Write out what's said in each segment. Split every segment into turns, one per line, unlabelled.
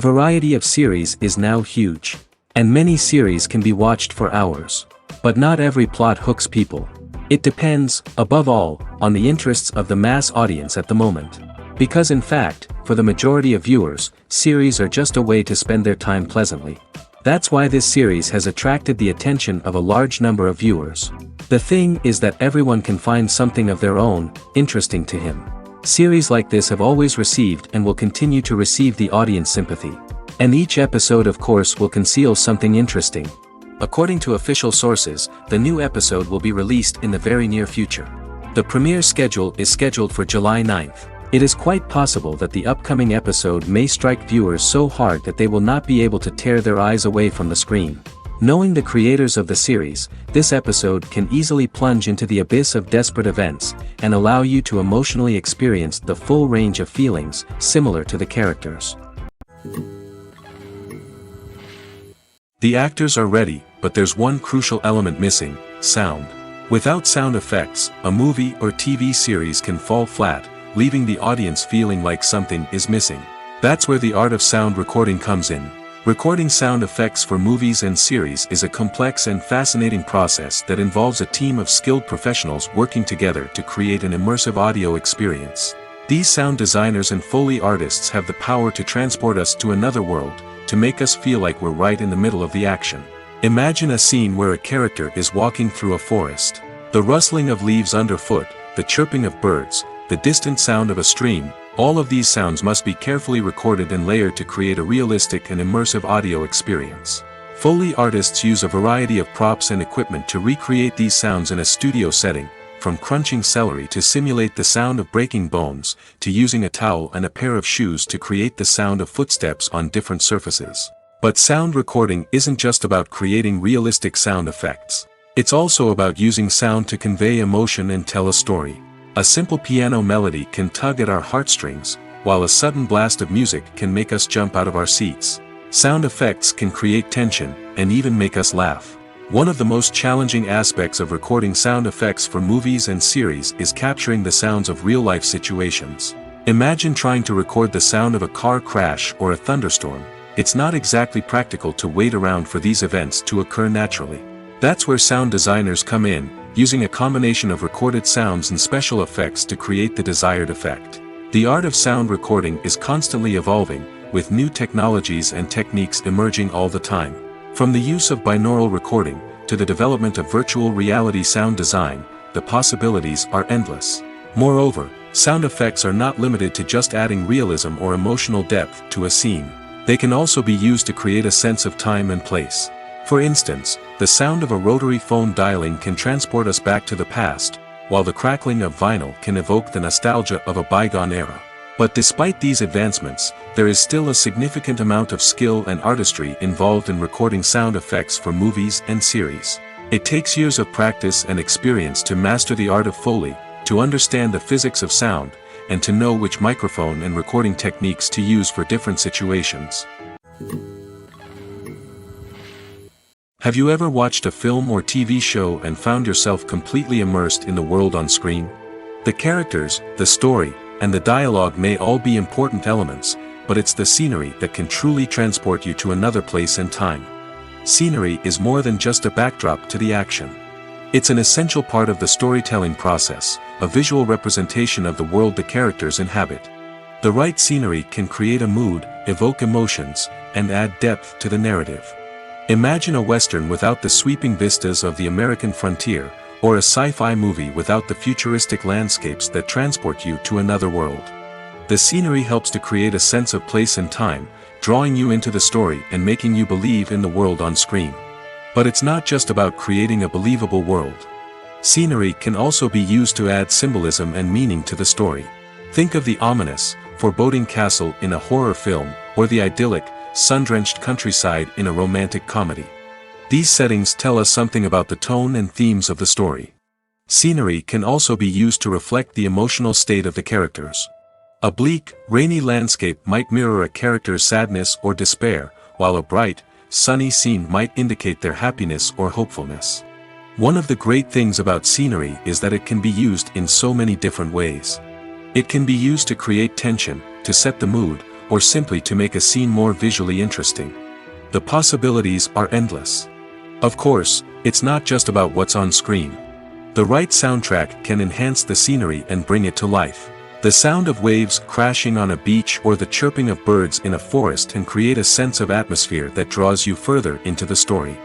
The variety of series is now huge. And many series can be watched for hours. But not every plot hooks people. It depends, above all, on the interests of the mass audience at the moment. Because in fact, for the majority of viewers, series are just a way to spend their time pleasantly. That's why this series has attracted the attention of a large number of viewers. The thing is that everyone can find something of their own, interesting to him. Series like this have always received and will continue to receive the audience sympathy. And each episode of course will conceal something interesting. According to official sources, the new episode will be released in the very near future. The premiere schedule is scheduled for July 9th. It is quite possible that the upcoming episode may strike viewers so hard that they will not be able to tear their eyes away from the screen. Knowing the creators of the series, this episode can easily plunge into the abyss of desperate events, and allow you to emotionally experience the full range of feelings, similar to the characters.
The actors are ready, but there's one crucial element missing: sound. Without sound effects, a movie or TV series can fall flat, leaving the audience feeling like something is missing. That's where the art of sound recording comes in. Recording sound effects for movies and series is a complex and fascinating process that involves a team of skilled professionals working together to create an immersive audio experience. These sound designers and Foley artists have the power to transport us to another world, to make us feel like we're right in the middle of the action. Imagine a scene where a character is walking through a forest. The rustling of leaves underfoot, the chirping of birds, the distant sound of a stream, all of these sounds must be carefully recorded and layered to create a realistic and immersive audio experience. Foley artists use a variety of props and equipment to recreate these sounds in a studio setting, from crunching celery to simulate the sound of breaking bones, to using a towel and a pair of shoes to create the sound of footsteps on different surfaces. But sound recording isn't just about creating realistic sound effects. It's also about using sound to convey emotion and tell a story. A simple piano melody can tug at our heartstrings, while a sudden blast of music can make us jump out of our seats. Sound effects can create tension, and even make us laugh. One of the most challenging aspects of recording sound effects for movies and series is capturing the sounds of real-life situations. Imagine trying to record the sound of a car crash or a thunderstorm. It's not exactly practical to wait around for these events to occur naturally. That's where sound designers come in, using a combination of recorded sounds and special effects to create the desired effect. The art of sound recording is constantly evolving, with new technologies and techniques emerging all the time. From the use of binaural recording, to the development of virtual reality sound design, the possibilities are endless. Moreover, sound effects are not limited to just adding realism or emotional depth to a scene. They can also be used to create a sense of time and place. For instance, the sound of a rotary phone dialing can transport us back to the past, while the crackling of vinyl can evoke the nostalgia of a bygone era. But despite these advancements, there is still a significant amount of skill and artistry involved in recording sound effects for movies and series. It takes years of practice and experience to master the art of Foley, to understand the physics of sound, and to know which microphone and recording techniques to use for different situations. Have you ever watched a film or TV show and found yourself completely immersed in the world on screen? The characters, the story, and the dialogue may all be important elements, but it's the scenery that can truly transport you to another place and time. Scenery is more than just a backdrop to the action. It's an essential part of the storytelling process, a visual representation of the world the characters inhabit. The right scenery can create a mood, evoke emotions, and add depth to the narrative. Imagine a Western without the sweeping vistas of the American frontier, or a sci-fi movie without the futuristic landscapes that transport you to another world. The scenery helps to create a sense of place and time, drawing you into the story and making you believe in the world on screen. But it's not just about creating a believable world. Scenery can also be used to add symbolism and meaning to the story. Think of the ominous, foreboding castle in a horror film, or the idyllic, sun-drenched countryside in a romantic comedy. These settings tell us something about the tone and themes of the story. Scenery can also be used to reflect the emotional state of the characters. A bleak, rainy landscape might mirror a character's sadness or despair, while a bright, sunny scene might indicate their happiness or hopefulness. One of the great things about scenery is that it can be used in so many different ways. It can be used to create tension, to set the mood, or simply to make a scene more visually interesting. The possibilities are endless. Of course, it's not just about what's on screen. The right soundtrack can enhance the scenery and bring it to life. The sound of waves crashing on a beach or the chirping of birds in a forest can create a sense of atmosphere that draws you further into the story.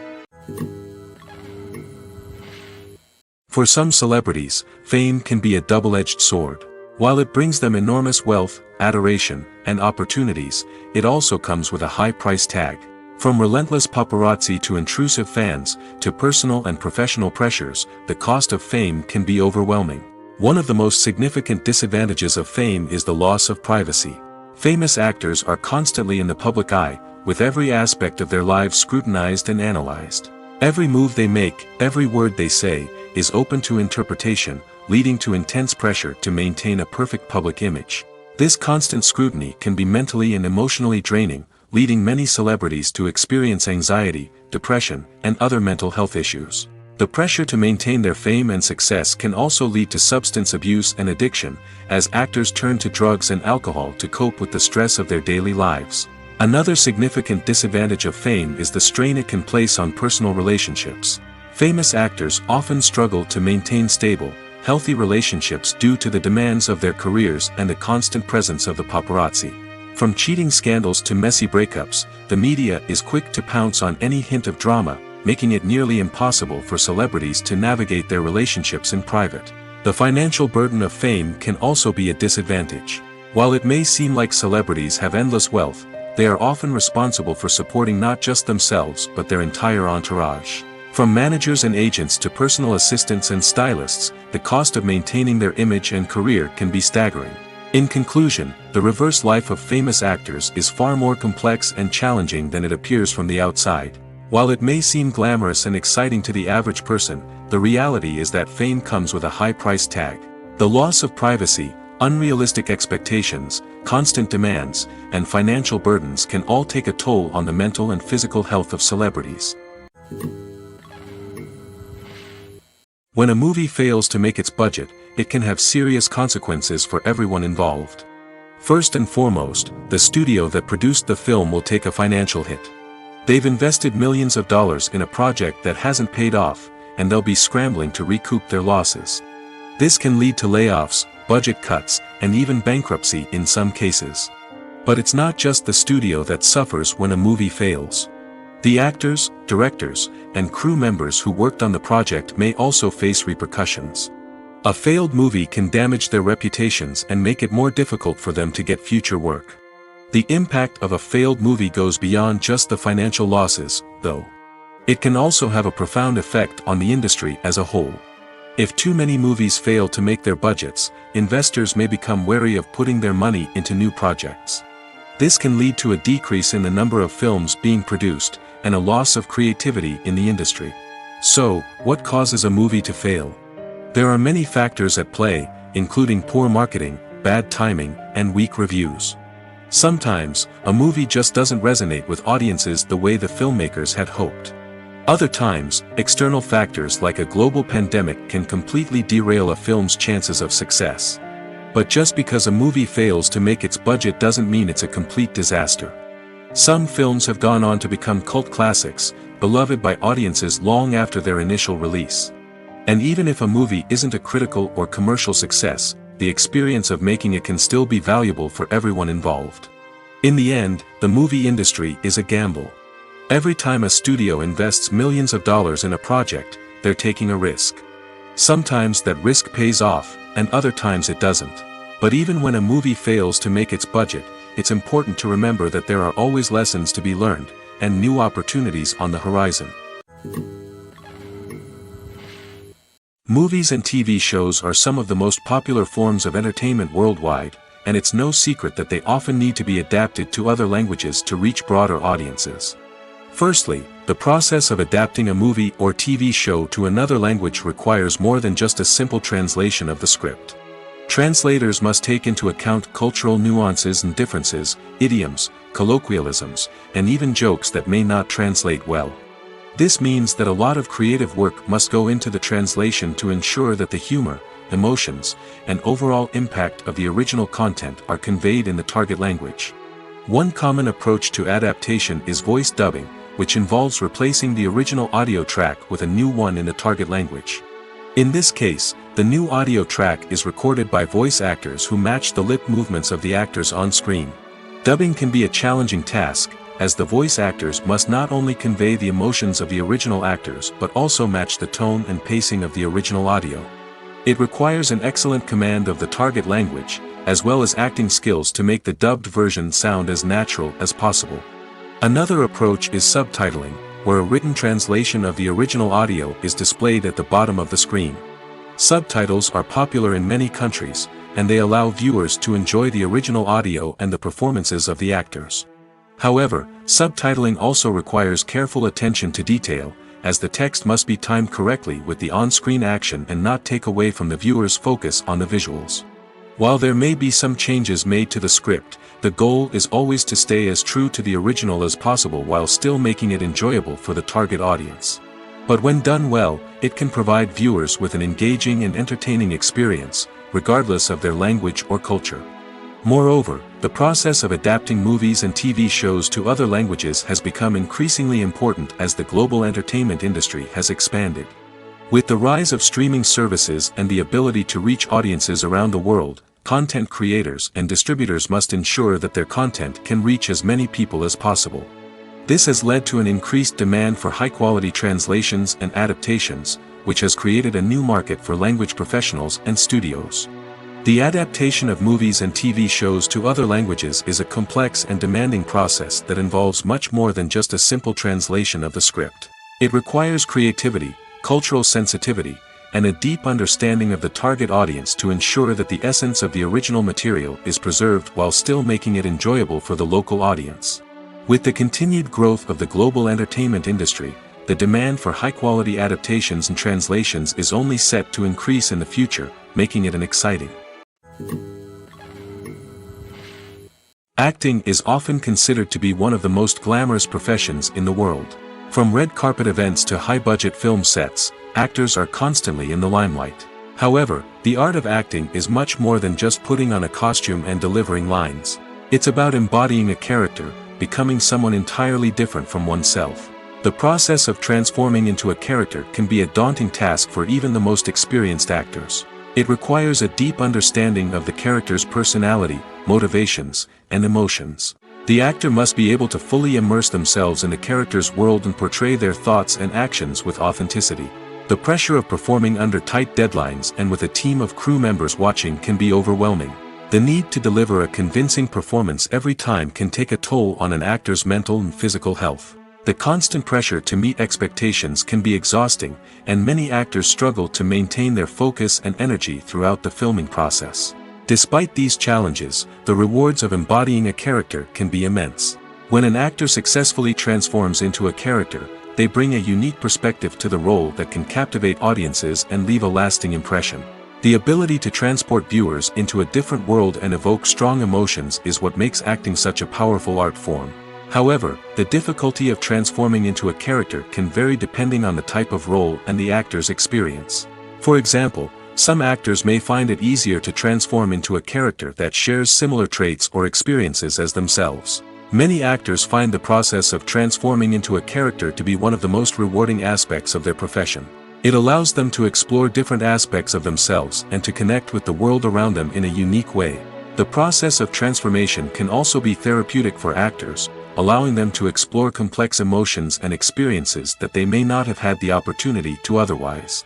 For some celebrities, fame can be a double-edged sword. While it brings them enormous wealth, adoration, and opportunities, it also comes with a high price tag. From relentless paparazzi to intrusive fans, to personal and professional pressures, the cost of fame can be overwhelming. One of the most significant disadvantages of fame is the loss of privacy. Famous actors are constantly in the public eye, with every aspect of their lives scrutinized and analyzed. Every move they make, every word they say, is open to interpretation, leading to intense pressure to maintain a perfect public image. This constant scrutiny can be mentally and emotionally draining, leading many celebrities to experience anxiety, depression, and other mental health issues. The pressure to maintain their fame and success can also lead to substance abuse and addiction, as actors turn to drugs and alcohol to cope with the stress of their daily lives. Another significant disadvantage of fame is the strain it can place on personal relationships. Famous actors often struggle to maintain stable, healthy relationships due to the demands of their careers and the constant presence of the paparazzi. From cheating scandals to messy breakups, the media is quick to pounce on any hint of drama, making it nearly impossible for celebrities to navigate their relationships in private. The financial burden of fame can also be a disadvantage. While it may seem like celebrities have endless wealth, they are often responsible for supporting not just themselves but their entire entourage. From managers and agents to personal assistants and stylists, the cost of maintaining their image and career can be staggering. In conclusion, the reverse life of famous actors is far more complex and challenging than it appears from the outside. While it may seem glamorous and exciting to the average person, the reality is that fame comes with a high price tag. The loss of privacy, unrealistic expectations, constant demands, and financial burdens can all take a toll on the mental and physical health of celebrities. When a movie fails to make its budget, it can have serious consequences for everyone involved. First and foremost, the studio that produced the film will take a financial hit. They've invested millions of dollars in a project that hasn't paid off, and they'll be scrambling to recoup their losses. This can lead to layoffs, budget cuts, and even bankruptcy in some cases. But it's not just the studio that suffers when a movie fails. The actors, directors, and crew members who worked on the project may also face repercussions. A failed movie can damage their reputations and make it more difficult for them to get future work. The impact of a failed movie goes beyond just the financial losses, though. It can also have a profound effect on the industry as a whole. If too many movies fail to make their budgets, investors may become wary of putting their money into new projects. This can lead to a decrease in the number of films being produced, and a loss of creativity in the industry. So, what causes a movie to fail? There are many factors at play, including poor marketing, bad timing, and weak reviews. Sometimes, a movie just doesn't resonate with audiences the way the filmmakers had hoped. Other times, external factors like a global pandemic can completely derail a film's chances of success. But just because a movie fails to make its budget doesn't mean it's a complete disaster. Some films have gone on to become cult classics, beloved by audiences long after their initial release. And even if a movie isn't a critical or commercial success, the experience of making it can still be valuable for everyone involved. In the end, the movie industry is a gamble. Every time a studio invests millions of dollars in a project, they're taking a risk. Sometimes that risk pays off, and other times it doesn't. But even when a movie fails to make its budget, it's important to remember that there are always lessons to be learned, and new opportunities on the horizon. Movies and TV shows are some of the most popular forms of entertainment worldwide, and it's no secret that they often need to be adapted to other languages to reach broader audiences. Firstly, the process of adapting a movie or TV show to another language requires more than just a simple translation of the script. Translators must take into account cultural nuances and differences, idioms, colloquialisms, and even jokes that may not translate well. This means that a lot of creative work must go into the translation to ensure that the humor, emotions, and overall impact of the original content are conveyed in the target language. One common approach to adaptation is voice dubbing, which involves replacing the original audio track with a new one in the target language. In this case, the new audio track is recorded by voice actors who match the lip movements of the actors on screen. Dubbing can be a challenging task, as the voice actors must not only convey the emotions of the original actors but also match the tone and pacing of the original audio. It requires an excellent command of the target language, as well as acting skills to make the dubbed version sound as natural as possible. Another approach is subtitling, where a written translation of the original audio is displayed at the bottom of the screen. Subtitles are popular in many countries, and they allow viewers to enjoy the original audio and the performances of the actors. However, subtitling also requires careful attention to detail, as the text must be timed correctly with the on-screen action and not take away from the viewer's focus on the visuals. While there may be some changes made to the script, the goal is always to stay as true to the original as possible while still making it enjoyable for the target audience. But when done well, it can provide viewers with an engaging and entertaining experience, regardless of their language or culture. Moreover, the process of adapting movies and TV shows to other languages has become increasingly important as the global entertainment industry has expanded. With the rise of streaming services and the ability to reach audiences around the world, content creators and distributors must ensure that their content can reach as many people as possible. This has led to an increased demand for high-quality translations and adaptations, which has created a new market for language professionals and studios. The adaptation of movies and TV shows to other languages is a complex and demanding process that involves much more than just a simple translation of the script. It requires creativity, cultural sensitivity, and a deep understanding of the target audience to ensure that the essence of the original material is preserved while still making it enjoyable for the local audience. With the continued growth of the global entertainment industry, the demand for high-quality adaptations and translations is only set to increase in the future, making it an exciting. Acting is often considered to be one of the most glamorous professions in the world. From red carpet events to high-budget film sets, actors are constantly in the limelight. However, the art of acting is much more than just putting on a costume and delivering lines. It's about embodying a character, becoming someone entirely different from oneself. The process of transforming into a character can be a daunting task for even the most experienced actors. It requires a deep understanding of the character's personality, motivations, and emotions. The actor must be able to fully immerse themselves in the character's world and portray their thoughts and actions with authenticity. The pressure of performing under tight deadlines and with a team of crew members watching can be overwhelming. The need to deliver a convincing performance every time can take a toll on an actor's mental and physical health. The constant pressure to meet expectations can be exhausting, and many actors struggle to maintain their focus and energy throughout the filming process. Despite these challenges, the rewards of embodying a character can be immense. When an actor successfully transforms into a character, they bring a unique perspective to the role that can captivate audiences and leave a lasting impression. The ability to transport viewers into a different world and evoke strong emotions is what makes acting such a powerful art form. However, the difficulty of transforming into a character can vary depending on the type of role and the actor's experience. For example, some actors may find it easier to transform into a character that shares similar traits or experiences as themselves. Many actors find the process of transforming into a character to be one of the most rewarding aspects of their profession. It allows them to explore different aspects of themselves and to connect with the world around them in a unique way. The process of transformation can also be therapeutic for actors, allowing them to explore complex emotions and experiences that they may not have had the opportunity to otherwise.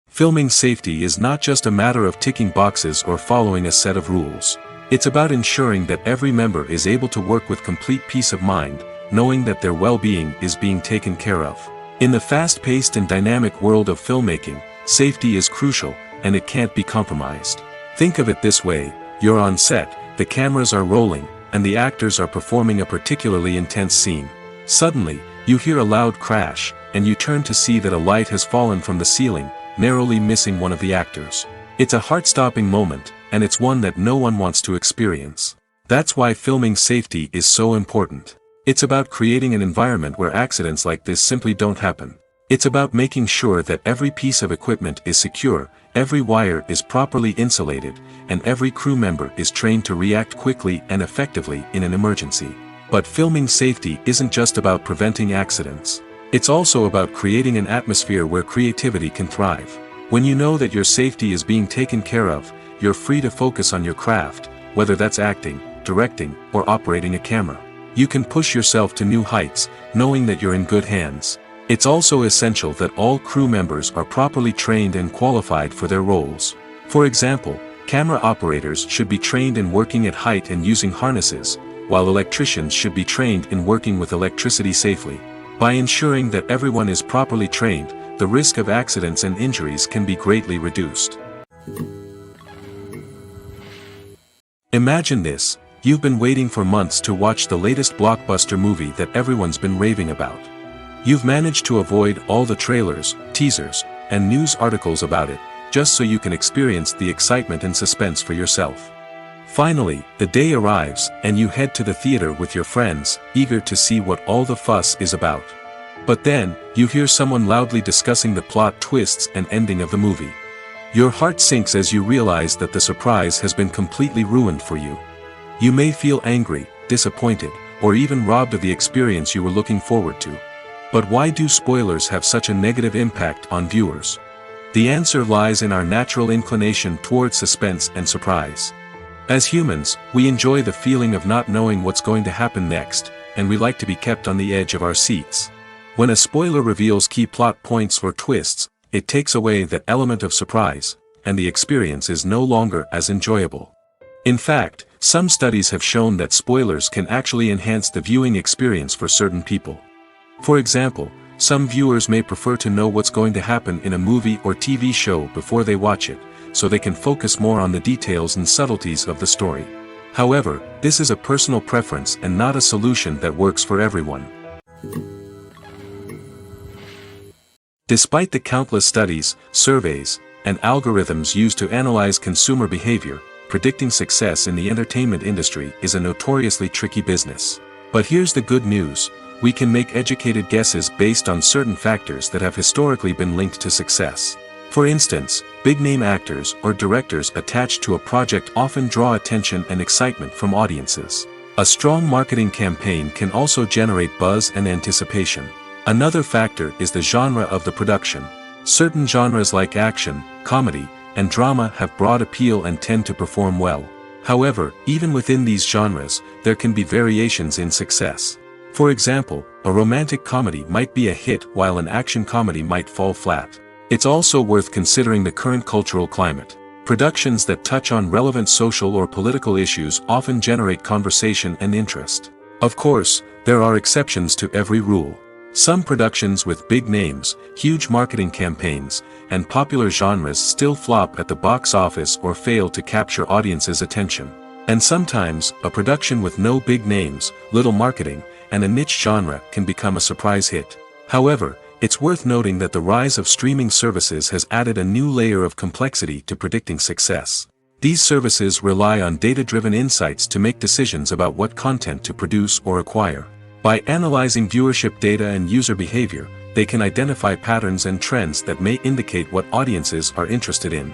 Filming safety is not just a matter of ticking boxes or following a set of rules. It's about ensuring that every member is able to work with complete peace of mind, knowing that their well-being is being taken care of. In the fast-paced and dynamic world of filmmaking, safety is crucial, and it can't be compromised. Think of it this way: you're on set, the cameras are rolling, and the actors are performing a particularly intense scene. Suddenly, you hear a loud crash, and you turn to see that a light has fallen from the ceiling, narrowly missing one of the actors. It's a heart-stopping moment, and it's one that no one wants to experience. That's why filming safety is so important. It's about creating an environment where accidents like this simply don't happen. It's about making sure that every piece of equipment is secure, every wire is properly insulated, and every crew member is trained to react quickly and effectively in an emergency. But filming safety isn't just about preventing accidents. It's also about creating an atmosphere where creativity can thrive. When you know that your safety is being taken care of, you're free to focus on your craft, whether that's acting, directing, or operating a camera. You can push yourself to new heights, knowing that you're in good hands. It's also essential that all crew members are properly trained and qualified for their roles. For example, camera operators should be trained in working at height and using harnesses, while electricians should be trained in working with electricity safely. By ensuring that everyone is properly trained, the risk of accidents and injuries can be greatly reduced. Imagine this: you've been waiting for months to watch the latest blockbuster movie that everyone's been raving about. You've managed to avoid all the trailers, teasers, and news articles about it, just so you can experience the excitement and suspense for yourself. Finally, the day arrives, and you head to the theater with your friends, eager to see what all the fuss is about. But then, you hear someone loudly discussing the plot twists and ending of the movie. Your heart sinks as you realize that the surprise has been completely ruined for you. You may feel angry, disappointed, or even robbed of the experience you were looking forward to. But why do spoilers have such a negative impact on viewers? The answer lies in our natural inclination toward suspense and surprise. As humans, we enjoy the feeling of not knowing what's going to happen next, and we like to be kept on the edge of our seats. When a spoiler reveals key plot points or twists, it takes away that element of surprise, and the experience is no longer as enjoyable. In fact, some studies have shown that spoilers can actually enhance the viewing experience for certain people. For example, some viewers may prefer to know what's going to happen in a movie or TV show before they watch it, so they can focus more on the details and subtleties of the story. However, this is a personal preference and not a solution that works for everyone. Despite the countless studies, surveys, and algorithms used to analyze consumer behavior, predicting success in the entertainment industry is a notoriously tricky business. But here's the good news: we can make educated guesses based on certain factors that have historically been linked to success. For instance, big-name actors or directors attached to a project often draw attention and excitement from audiences. A strong marketing campaign can also generate buzz and anticipation. Another factor is the genre of the production. Certain genres like action, comedy, and drama have broad appeal and tend to perform well. However, even within these genres, there can be variations in success. For example, a romantic comedy might be a hit while an action comedy might fall flat. It's also worth considering the current cultural climate. Productions that touch on relevant social or political issues often generate conversation and interest. Of course, there are exceptions to every rule. Some productions with big names, huge marketing campaigns, and popular genres still flop at the box office or fail to capture audiences' attention. And sometimes, a production with no big names, little marketing, and a niche genre can become a surprise hit. However, it's worth noting that the rise of streaming services has added a new layer of complexity to predicting success. These services rely on data-driven insights to make decisions about what content to produce or acquire. By analyzing viewership data and user behavior, they can identify patterns and trends that may indicate what audiences are interested in.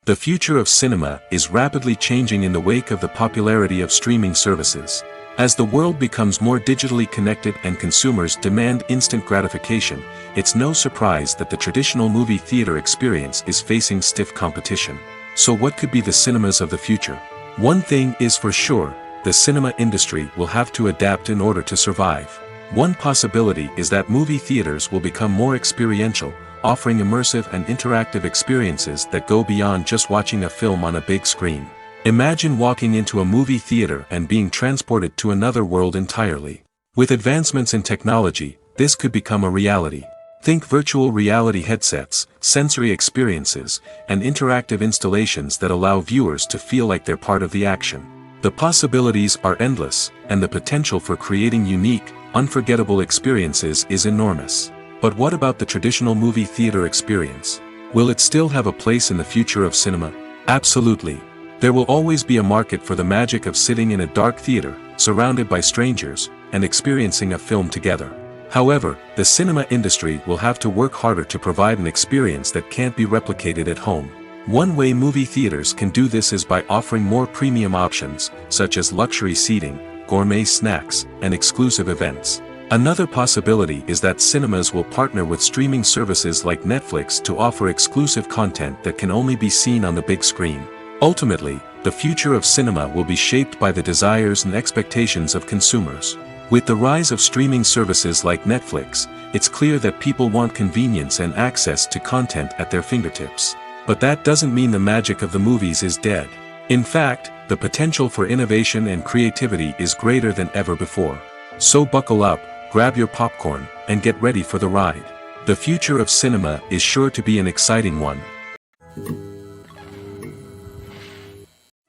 The future of cinema is rapidly changing in the wake of the popularity of streaming services. As the world becomes more digitally connected and consumers demand instant gratification, it's no surprise that the traditional movie theater experience is facing stiff competition. So what could be the cinemas of the future? One thing is for sure, the cinema industry will have to adapt in order to survive. One possibility is that movie theaters will become more experiential, offering immersive and interactive experiences that go beyond just watching a film on a big screen. Imagine walking into a movie theater and being transported to another world entirely. With advancements in technology, this could become a reality. Think virtual reality headsets, sensory experiences, and interactive installations that allow viewers to feel like they're part of the action. The possibilities are endless, and the potential for creating unique, unforgettable experiences is enormous. But what about the traditional movie theater experience? Will it still have a place in the future of cinema? Absolutely. There will always be a market for the magic of sitting in a dark theater, surrounded by strangers, and experiencing a film together. However, the cinema industry will have to work harder to provide an experience that can't be replicated at home. One way movie theaters can do this is by offering more premium options, such as luxury seating, gourmet snacks, and exclusive events. Another possibility is that cinemas will partner with streaming services like Netflix to offer exclusive content that can only be seen on the big screen. Ultimately, the future of cinema will be shaped by the desires and expectations of consumers. With the rise of streaming services like Netflix, it's clear that people want convenience and access to content at their fingertips. But that doesn't mean the magic of the movies is dead. In fact, the potential for innovation and creativity is greater than ever before. So buckle up, grab your popcorn, and get ready for the ride. The future of cinema is sure to be an exciting one.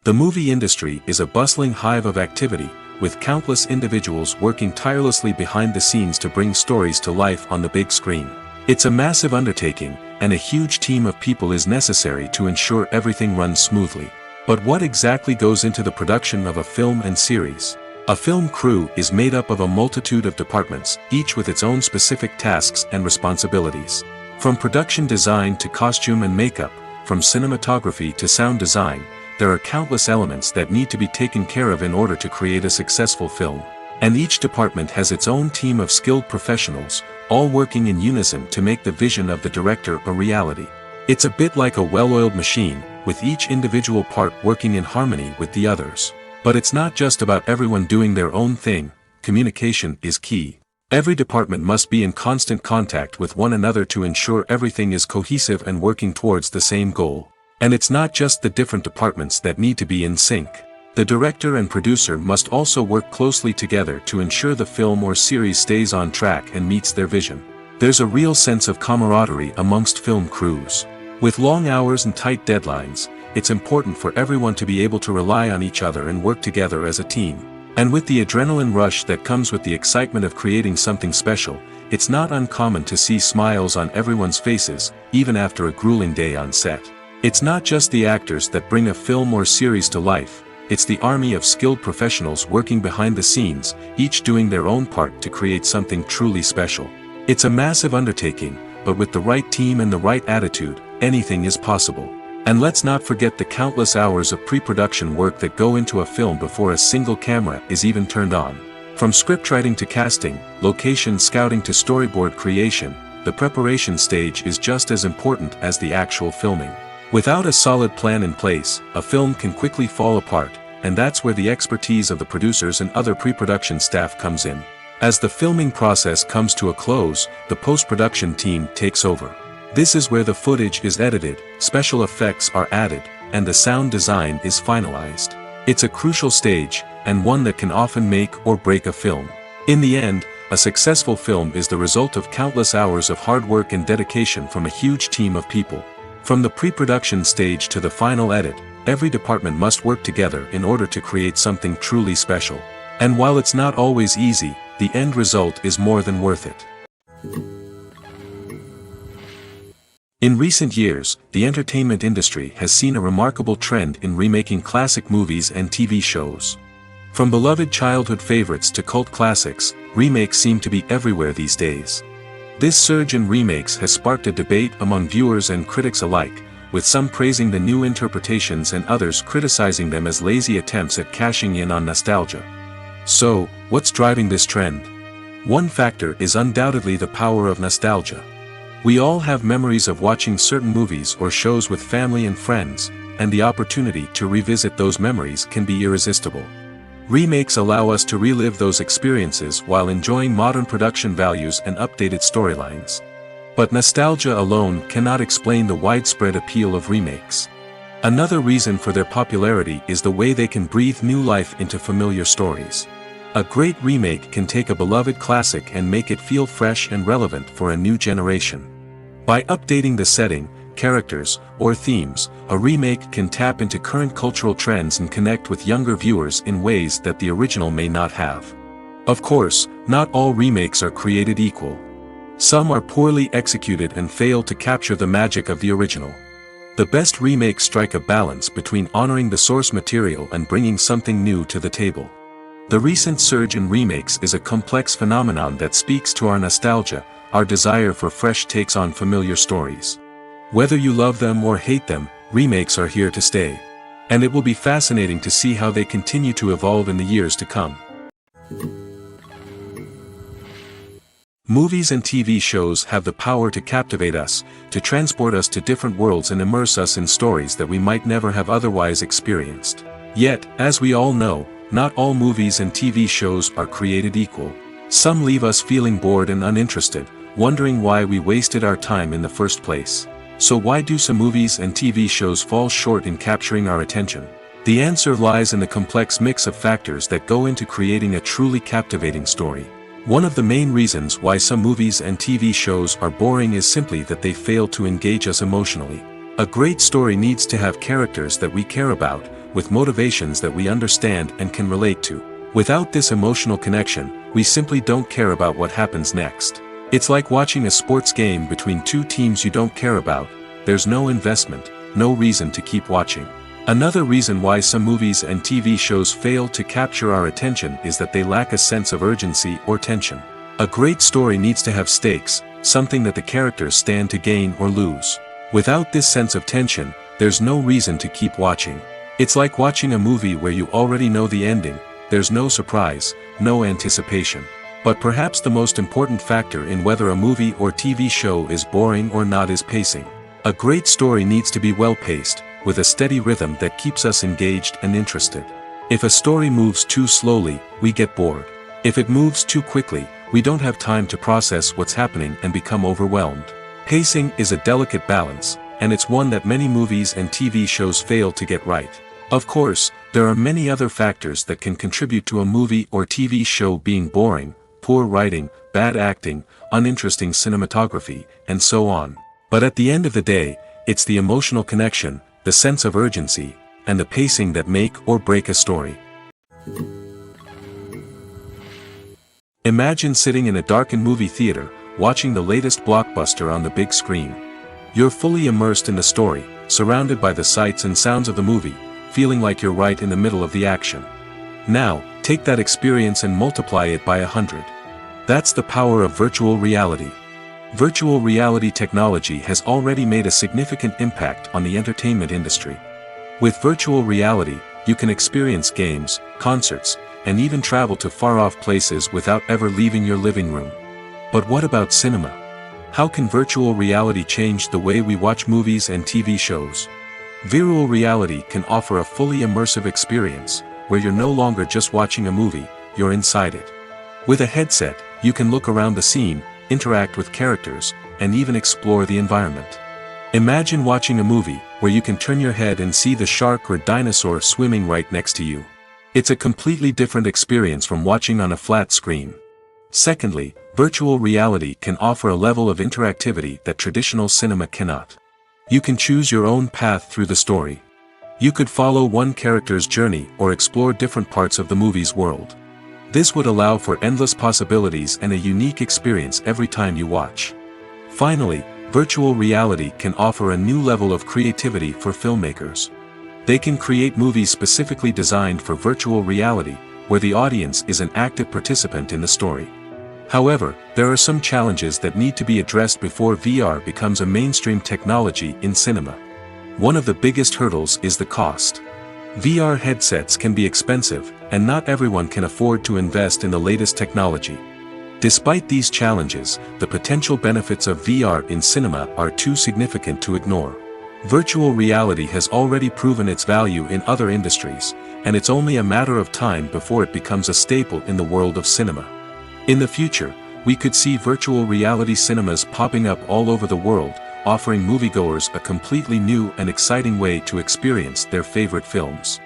The movie industry is a bustling hive of activity, with countless individuals working tirelessly behind the scenes to bring stories to life on the big screen. It's a massive undertaking, and a huge team of people is necessary to ensure everything runs smoothly. But what exactly goes into the production of a film and series? A film crew is made up of a multitude of departments, each with its own specific tasks and responsibilities. From production design to costume and makeup, from cinematography to sound design, there are countless elements that need to be taken care of in order to create a successful film. And each department has its own team of skilled professionals, all working in unison to make the vision of the director a reality. It's a bit like a well-oiled machine, with each individual part working in harmony with the others. But it's not just about everyone doing their own thing, communication is key. Every department must be in constant contact with one another to ensure everything is cohesive and working towards the same goal. And it's not just the different departments that need to be in sync. The director and producer must also work closely together to ensure the film or series stays on track and meets their vision. There's a real sense of camaraderie amongst film crews. With long hours and tight deadlines, it's important for everyone to be able to rely on each other and work together as a team. And with the adrenaline rush that comes with the excitement of creating something special, it's not uncommon to see smiles on everyone's faces, even after a grueling day on set. It's not just the actors that bring a film or series to life, it's the army of skilled professionals working behind the scenes, each doing their own part to create something truly special. It's a massive undertaking, but with the right team and the right attitude, anything is possible. And let's not forget the countless hours of pre-production work that go into a film before a single camera is even turned on. From scriptwriting to casting, location scouting to storyboard creation, the preparation stage is just as important as the actual filming. Without a solid plan in place, a film can quickly fall apart, and that's where the expertise of the producers and other pre-production staff comes in. As the filming process comes to a close, the post-production team takes over. This is where the footage is edited, special effects are added, and the sound design is finalized. It's a crucial stage, and one that can often make or break a film. In the end, a successful film is the result of countless hours of hard work and dedication from a huge team of people. From the pre-production stage to the final edit, every department must work together in order to create something truly special. And while it's not always easy, the end result is more than worth it. In recent years, the entertainment industry has seen a remarkable trend in remaking classic movies and TV shows. From beloved childhood favorites to cult classics, remakes seem to be everywhere these days. This surge in remakes has sparked a debate among viewers and critics alike, with some praising the new interpretations and others criticizing them as lazy attempts at cashing in on nostalgia. So, what's driving this trend? One factor is undoubtedly the power of nostalgia. We all have memories of watching certain movies or shows with family and friends, and the opportunity to revisit those memories can be irresistible. Remakes allow us to relive those experiences while enjoying modern production values and updated storylines. But nostalgia alone cannot explain the widespread appeal of remakes. Another reason for their popularity is the way they can breathe new life into familiar stories. A great remake can take a beloved classic and make it feel fresh and relevant for a new generation. By updating the setting, characters, or themes, a remake can tap into current cultural trends and connect with younger viewers in ways that the original may not have. Of course, not all remakes are created equal. Some are poorly executed and fail to capture the magic of the original. The best remakes strike a balance between honoring the source material and bringing something new to the table. The recent surge in remakes is a complex phenomenon that speaks to our nostalgia, our desire for fresh takes on familiar stories. Whether you love them or hate them, remakes are here to stay. And it will be fascinating to see how they continue to evolve in the years to come. Movies and TV shows have the power to captivate us, to transport us to different worlds and immerse us in stories that we might never have otherwise experienced. Yet, as we all know, not all movies and TV shows are created equal. Some leave us feeling bored and uninterested, wondering why we wasted our time in the first place. So why do some movies and TV shows fall short in capturing our attention? The answer lies in the complex mix of factors that go into creating a truly captivating story. One of the main reasons why some movies and TV shows are boring is simply that they fail to engage us emotionally. A great story needs to have characters that we care about, with motivations that we understand and can relate to. Without this emotional connection, we simply don't care about what happens next. It's like watching a sports game between two teams you don't care about. There's no investment, no reason to keep watching. Another reason why some movies and TV shows fail to capture our attention is that they lack a sense of urgency or tension. A great story needs to have stakes, something that the characters stand to gain or lose. Without this sense of tension, there's no reason to keep watching. It's like watching a movie where you already know the ending. There's no surprise, no anticipation. But perhaps the most important factor in whether a movie or TV show is boring or not is pacing. A great story needs to be well-paced, with a steady rhythm that keeps us engaged and interested. If a story moves too slowly, we get bored. If it moves too quickly, we don't have time to process what's happening and become overwhelmed. Pacing is a delicate balance, and it's one that many movies and TV shows fail to get right. Of course, there are many other factors that can contribute to a movie or TV show being boring: poor writing, bad acting, uninteresting cinematography, and so on. But at the end of the day, it's the emotional connection, the sense of urgency, and the pacing that make or break a story. Imagine sitting in a darkened movie theater, watching the latest blockbuster on the big screen. You're fully immersed in the story, surrounded by the sights and sounds of the movie, feeling like you're right in the middle of the action. Now, take that experience and multiply it by 100. That's the power of virtual reality. Virtual reality technology has already made a significant impact on the entertainment industry. With virtual reality, you can experience games, concerts, and even travel to far-off places without ever leaving your living room. But what about cinema? How can virtual reality change the way we watch movies and TV shows? Virtual reality can offer a fully immersive experience, where you're no longer just watching a movie, you're inside it. With a headset, you can look around the scene, interact with characters, and even explore the environment. Imagine watching a movie where you can turn your head and see the shark or dinosaur swimming right next to you. It's a completely different experience from watching on a flat screen. Secondly, virtual reality can offer a level of interactivity that traditional cinema cannot. You can choose your own path through the story. You could follow one character's journey or explore different parts of the movie's world. This would allow for endless possibilities and a unique experience every time you watch. Finally, virtual reality can offer a new level of creativity for filmmakers. They can create movies specifically designed for virtual reality, where the audience is an active participant in the story. However, there are some challenges that need to be addressed before VR becomes a mainstream technology in cinema. One of the biggest hurdles is the cost. VR headsets can be expensive, and not everyone can afford to invest in the latest technology. Despite these challenges, the potential benefits of VR in cinema are too significant to ignore. Virtual reality has already proven its value in other industries, and it's only a matter of time before it becomes a staple in the world of cinema. In the future, we could see virtual reality cinemas popping up all over the world, offering moviegoers a completely new and exciting way to experience their favorite films.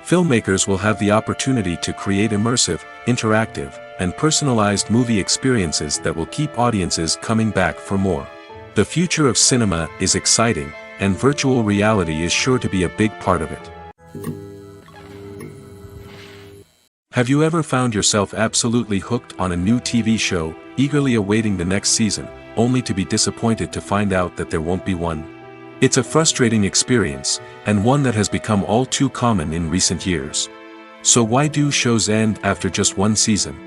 Filmmakers will have the opportunity to create immersive, interactive, and personalized movie experiences that will keep audiences coming back for more. The future of cinema is exciting, and virtual reality is sure to be a big part of it. Have you ever found yourself absolutely hooked on a new TV show, eagerly awaiting the next season, only to be disappointed to find out that there won't be one? It's a frustrating experience, and one that has become all too common in recent years. So why do shows end after just one season?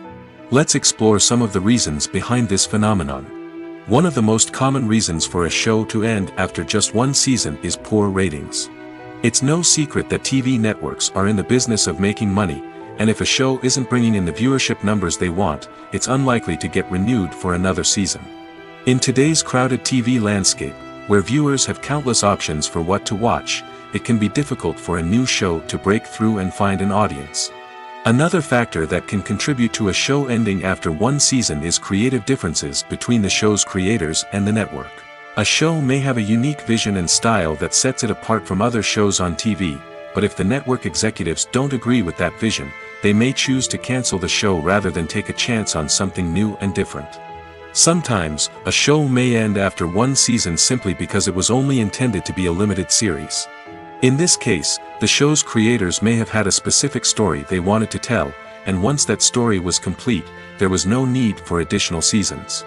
Let's explore some of the reasons behind this phenomenon. One of the most common reasons for a show to end after just one season is poor ratings. It's no secret that TV networks are in the business of making money, and if a show isn't bringing in the viewership numbers they want, it's unlikely to get renewed for another season. In today's crowded TV landscape, where viewers have countless options for what to watch, it can be difficult for a new show to break through and find an audience. Another factor that can contribute to a show ending after one season is creative differences between the show's creators and the network. A show may have a unique vision and style that sets it apart from other shows on TV, but if the network executives don't agree with that vision, they may choose to cancel the show rather than take a chance on something new and different. Sometimes, a show may end after one season simply because it was only intended to be a limited series. In this case, the show's creators may have had a specific story they wanted to tell, and once that story was complete, there was no need for additional seasons.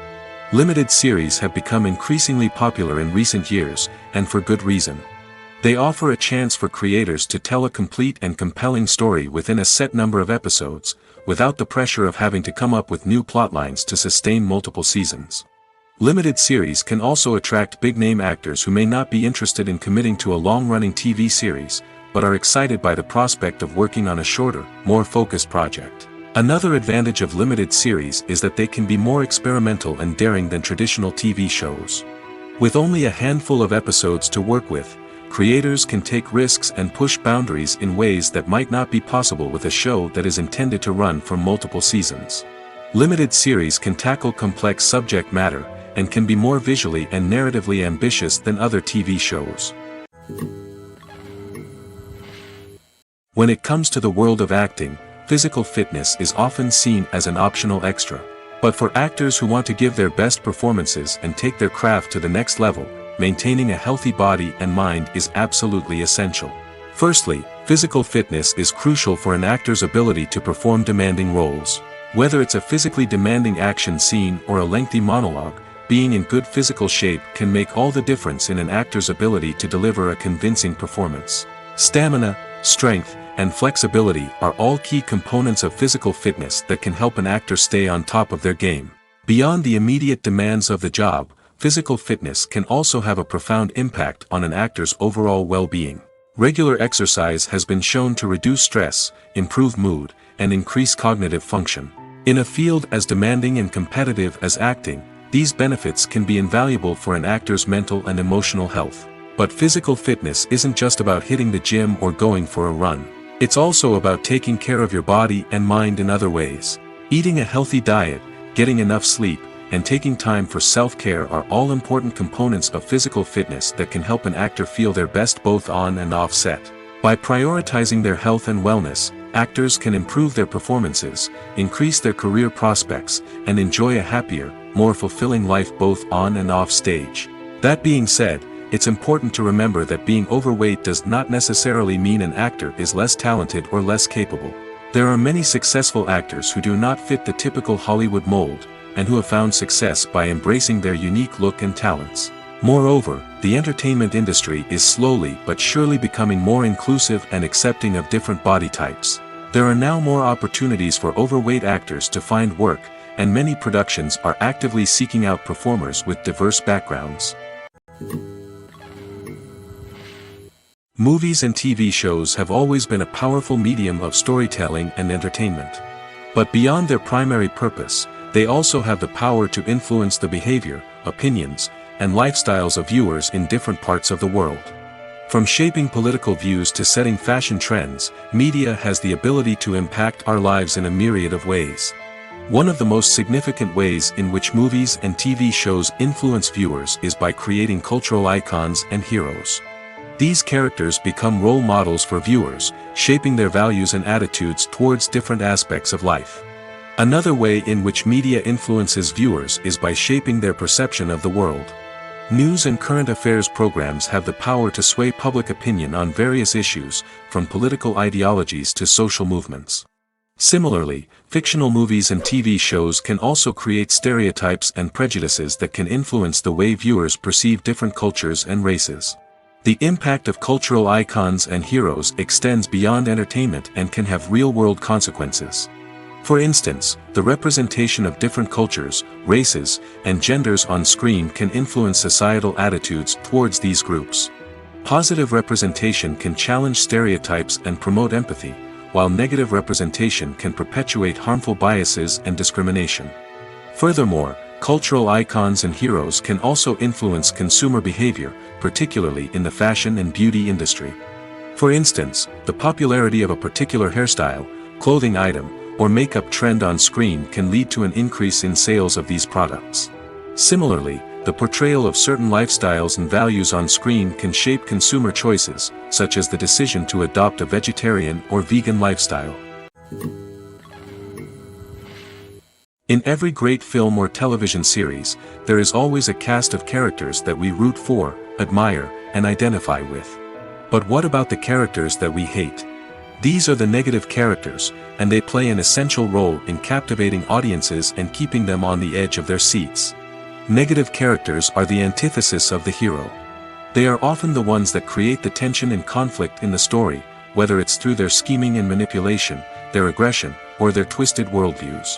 Limited series have become increasingly popular in recent years, and for good reason. They offer a chance for creators to tell a complete and compelling story within a set number of episodes, without the pressure of having to come up with new plotlines to sustain multiple seasons. Limited series can also attract big-name actors who may not be interested in committing to a long-running TV series, but are excited by the prospect of working on a shorter, more focused project. Another advantage of limited series is that they can be more experimental and daring than traditional TV shows. With only a handful of episodes to work with, creators can take risks and push boundaries in ways that might not be possible with a show that is intended to run for multiple seasons. Limited series can tackle complex subject matter, and can be more visually and narratively ambitious than other TV shows. When it comes to the world of acting, physical fitness is often seen as an optional extra. But for actors who want to give their best performances and take their craft to the next level, maintaining a healthy body and mind is absolutely essential. Firstly, physical fitness is crucial for an actor's ability to perform demanding roles. Whether it's a physically demanding action scene or a lengthy monologue, being in good physical shape can make all the difference in an actor's ability to deliver a convincing performance. Stamina, strength, and flexibility are all key components of physical fitness that can help an actor stay on top of their game. Beyond the immediate demands of the job, physical fitness can also have a profound impact on an actor's overall well-being. Regular exercise has been shown to reduce stress, improve mood, and increase cognitive function. In a field as demanding and competitive as acting, these benefits can be invaluable for an actor's mental and emotional health. But physical fitness isn't just about hitting the gym or going for a run. It's also about taking care of your body and mind in other ways. Eating a healthy diet, getting enough sleep, and taking time for self-care are all important components of physical fitness that can help an actor feel their best both on and off set. By prioritizing their health and wellness, actors can improve their performances, increase their career prospects, and enjoy a happier, more fulfilling life both on and off stage. That being said, it's important to remember that being overweight does not necessarily mean an actor is less talented or less capable. There are many successful actors who do not fit the typical Hollywood mold, and who have found success by embracing their unique look and talents. Moreover, the entertainment industry is slowly but surely becoming more inclusive and accepting of different body types. There are now more opportunities for overweight actors to find work, and many productions are actively seeking out performers with diverse backgrounds. Movies and TV shows have always been a powerful medium of storytelling and entertainment. But beyond their primary purpose, they also have the power to influence the behavior, opinions, and lifestyles of viewers in different parts of the world. From shaping political views to setting fashion trends, media has the ability to impact our lives in a myriad of ways. One of the most significant ways in which movies and TV shows influence viewers is by creating cultural icons and heroes. These characters become role models for viewers, shaping their values and attitudes towards different aspects of life. Another way in which media influences viewers is by shaping their perception of the world. News and current affairs programs have the power to sway public opinion on various issues, from political ideologies to social movements. Similarly, fictional movies and TV shows can also create stereotypes and prejudices that can influence the way viewers perceive different cultures and races. The impact of cultural icons and heroes extends beyond entertainment and can have real-world consequences. For instance, the representation of different cultures, races, and genders on screen can influence societal attitudes towards these groups. Positive representation can challenge stereotypes and promote empathy, while negative representation can perpetuate harmful biases and discrimination. Furthermore, cultural icons and heroes can also influence consumer behavior, particularly in the fashion and beauty industry. For instance, the popularity of a particular hairstyle, clothing item, or makeup trend on screen can lead to an increase in sales of these products. Similarly, the portrayal of certain lifestyles and values on screen can shape consumer choices, such as the decision to adopt a vegetarian or vegan lifestyle. In every great film or television series, there is always a cast of characters that we root for, admire, and identify with. But what about the characters that we hate? These are the negative characters, and they play an essential role in captivating audiences and keeping them on the edge of their seats. Negative characters are the antithesis of the hero. They are often the ones that create the tension and conflict in the story, whether it's through their scheming and manipulation, their aggression, or their twisted worldviews.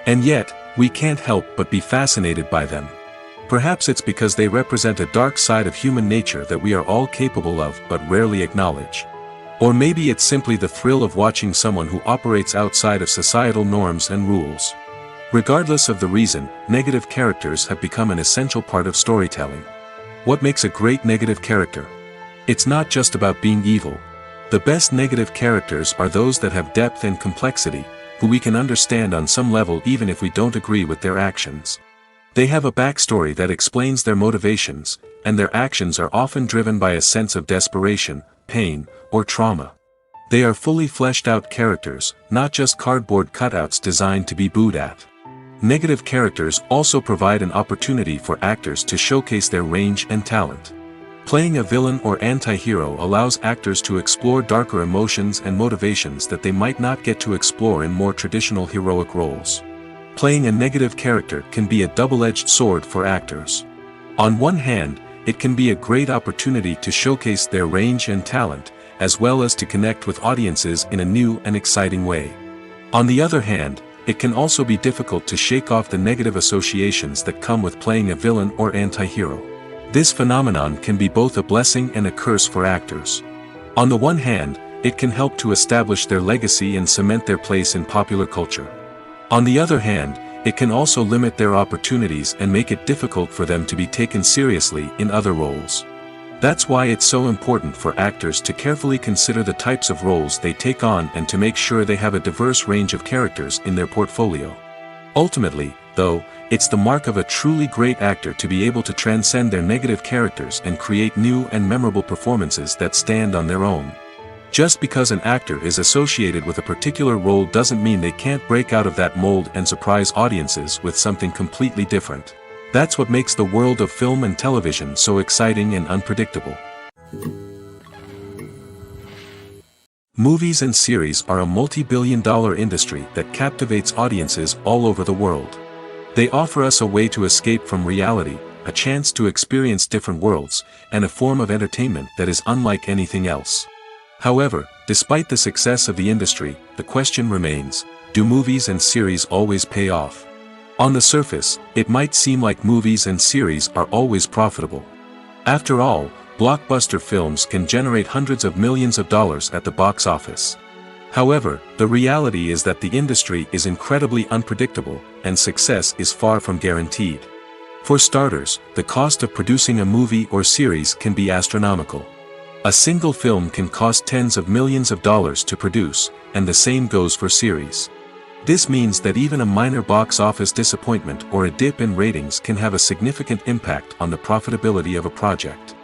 And yet, we can't help but be fascinated by them. Perhaps it's because they represent a dark side of human nature that we are all capable of but rarely acknowledge. Or maybe it's simply the thrill of watching someone who operates outside of societal norms and rules. Regardless of the reason, negative characters have become an essential part of storytelling. What makes a great negative character? It's not just about being evil. The best negative characters are those that have depth and complexity, who we can understand on some level even if we don't agree with their actions. They have a backstory that explains their motivations, and their actions are often driven by a sense of desperation, pain, or trauma. They are fully fleshed out characters, not just cardboard cutouts designed to be booed at. Negative characters also provide an opportunity for actors to showcase their range and talent. Playing a villain or anti-hero allows actors to explore darker emotions and motivations that they might not get to explore in more traditional heroic roles. Playing a negative character can be a double-edged sword for actors. On one hand, it can be a great opportunity to showcase their range and talent, as well as to connect with audiences in a new and exciting way. On the other hand, it can also be difficult to shake off the negative associations that come with playing a villain or anti-hero. This phenomenon can be both a blessing and a curse for actors. On the one hand, it can help to establish their legacy and cement their place in popular culture. On the other hand, it can also limit their opportunities and make it difficult for them to be taken seriously in other roles. That's why it's so important for actors to carefully consider the types of roles they take on and to make sure they have a diverse range of characters in their portfolio. Ultimately, though, it's the mark of a truly great actor to be able to transcend their negative characters and create new and memorable performances that stand on their own. Just because an actor is associated with a particular role doesn't mean they can't break out of that mold and surprise audiences with something completely different. That's what makes the world of film and television so exciting and unpredictable. Movies and series are a multi-billion-dollar industry that captivates audiences all over the world. They offer us a way to escape from reality, a chance to experience different worlds, and a form of entertainment that is unlike anything else. However, despite the success of the industry, the question remains, do movies and series always pay off? On the surface, it might seem like movies and series are always profitable. After all, blockbuster films can generate hundreds of millions of dollars at the box office. However, the reality is that the industry is incredibly unpredictable, and success is far from guaranteed. For starters, the cost of producing a movie or series can be astronomical. A single film can cost tens of millions of dollars to produce, and the same goes for series. This means that even a minor box office disappointment or a dip in ratings can have a significant impact on the profitability of a project.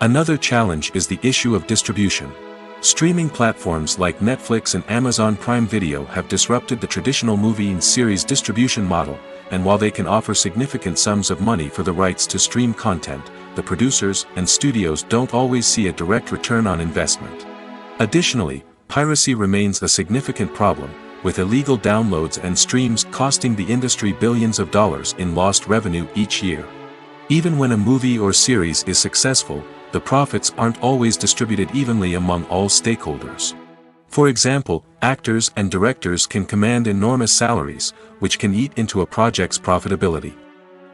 Another challenge is the issue of distribution. Streaming platforms like Netflix and Amazon Prime Video have disrupted the traditional movie and series distribution model, and while they can offer significant sums of money for the rights to stream content, the producers and studios don't always see a direct return on investment. Additionally, piracy remains a significant problem, with illegal downloads and streams costing the industry billions of dollars in lost revenue each year. Even when a movie or series is successful, the profits aren't always distributed evenly among all stakeholders. For example, actors and directors can command enormous salaries, which can eat into a project's profitability.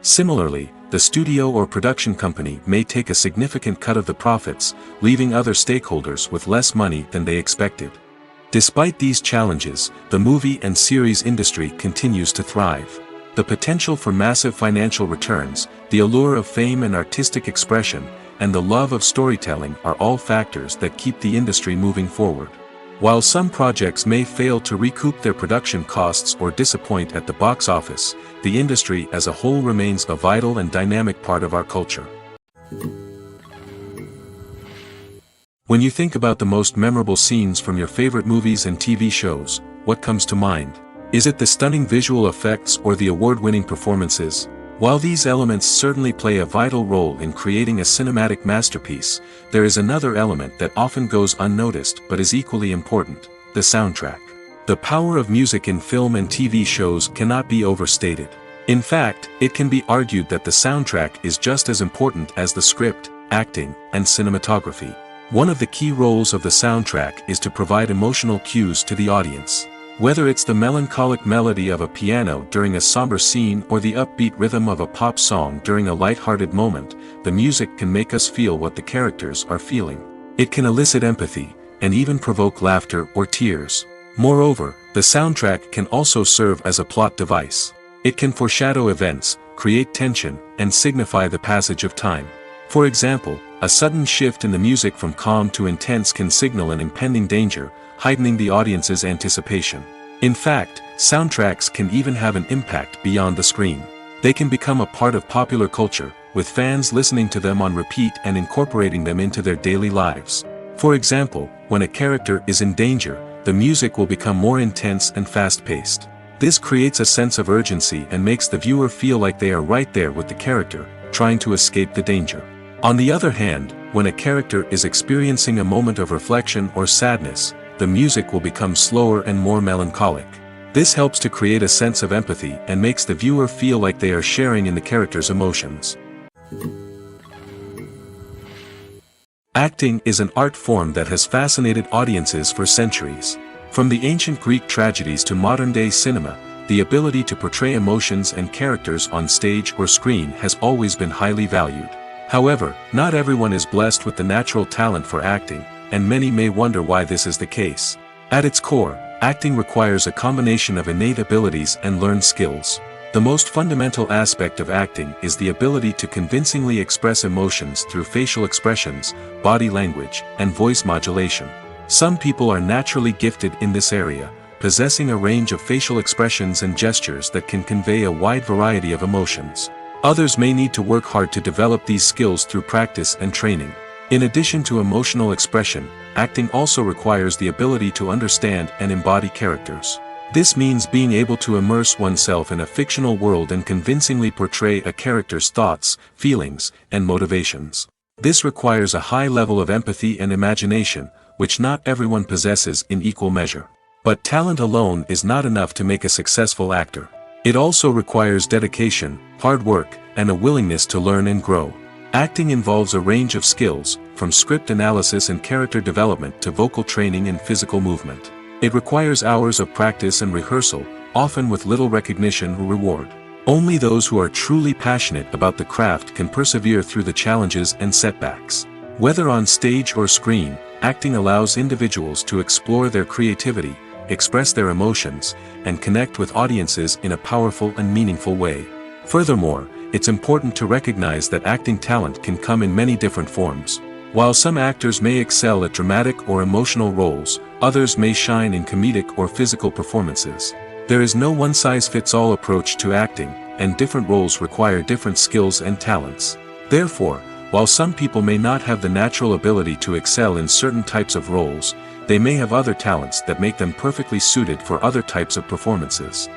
Similarly, the studio or production company may take a significant cut of the profits, leaving other stakeholders with less money than they expected. Despite these challenges, the movie and series industry continues to thrive. The potential for massive financial returns, the allure of fame and artistic expression, and the love of storytelling are all factors that keep the industry moving forward. While some projects may fail to recoup their production costs or disappoint at the box office, the industry as a whole remains a vital and dynamic part of our culture. When you think about the most memorable scenes from your favorite movies and TV shows, what comes to mind? Is it the stunning visual effects or the award-winning performances? While these elements certainly play a vital role in creating a cinematic masterpiece, there is another element that often goes unnoticed but is equally important: the soundtrack. The power of music in film and TV shows cannot be overstated. In fact, it can be argued that the soundtrack is just as important as the script, acting, and cinematography. One of the key roles of the soundtrack is to provide emotional cues to the audience. Whether it's the melancholic melody of a piano during a somber scene or the upbeat rhythm of a pop song during a light-hearted moment, the music can make us feel what the characters are feeling. It can elicit empathy, and even provoke laughter or tears. Moreover, the soundtrack can also serve as a plot device. It can foreshadow events, create tension, and signify the passage of time. For example, a sudden shift in the music from calm to intense can signal an impending danger, heightening the audience's anticipation. In fact, soundtracks can even have an impact beyond the screen. They can become a part of popular culture, with fans listening to them on repeat and incorporating them into their daily lives. For example, when a character is in danger, the music will become more intense and fast-paced. This creates a sense of urgency and makes the viewer feel like they are right there with the character, trying to escape the danger. On the other hand, when a character is experiencing a moment of reflection or sadness, the music will become slower and more melancholic. This helps to create a sense of empathy and makes the viewer feel like they are sharing in the character's emotions. Acting is an art form that has fascinated audiences for centuries. From the ancient Greek tragedies to modern-day cinema, the ability to portray emotions and characters on stage or screen has always been highly valued. However, not everyone is blessed with the natural talent for acting, and many may wonder why this is the case. At its core, acting requires a combination of innate abilities and learned skills. The most fundamental aspect of acting is the ability to convincingly express emotions through facial expressions, body language, and voice modulation. Some people are naturally gifted in this area, possessing a range of facial expressions and gestures that can convey a wide variety of emotions. Others may need to work hard to develop these skills through practice and training. In addition to emotional expression, acting also requires the ability to understand and embody characters. This means being able to immerse oneself in a fictional world and convincingly portray a character's thoughts, feelings, and motivations. This requires a high level of empathy and imagination, which not everyone possesses in equal measure. But talent alone is not enough to make a successful actor. It also requires dedication, hard work, and a willingness to learn and grow. Acting involves a range of skills, from script analysis and character development to vocal training and physical movement. It requires hours of practice and rehearsal, often with little recognition or reward. Only those who are truly passionate about the craft can persevere through the challenges and setbacks. Whether on stage or screen, acting allows individuals to explore their creativity, express their emotions, and connect with audiences in a powerful and meaningful way. Furthermore, it's important to recognize that acting talent can come in many different forms. While some actors may excel at dramatic or emotional roles, others may shine in comedic or physical performances. There is no one-size-fits-all approach to acting, and different roles require different skills and talents. Therefore, while some people may not have the natural ability to excel in certain types of roles, they may have other talents that make them perfectly suited for other types of performances.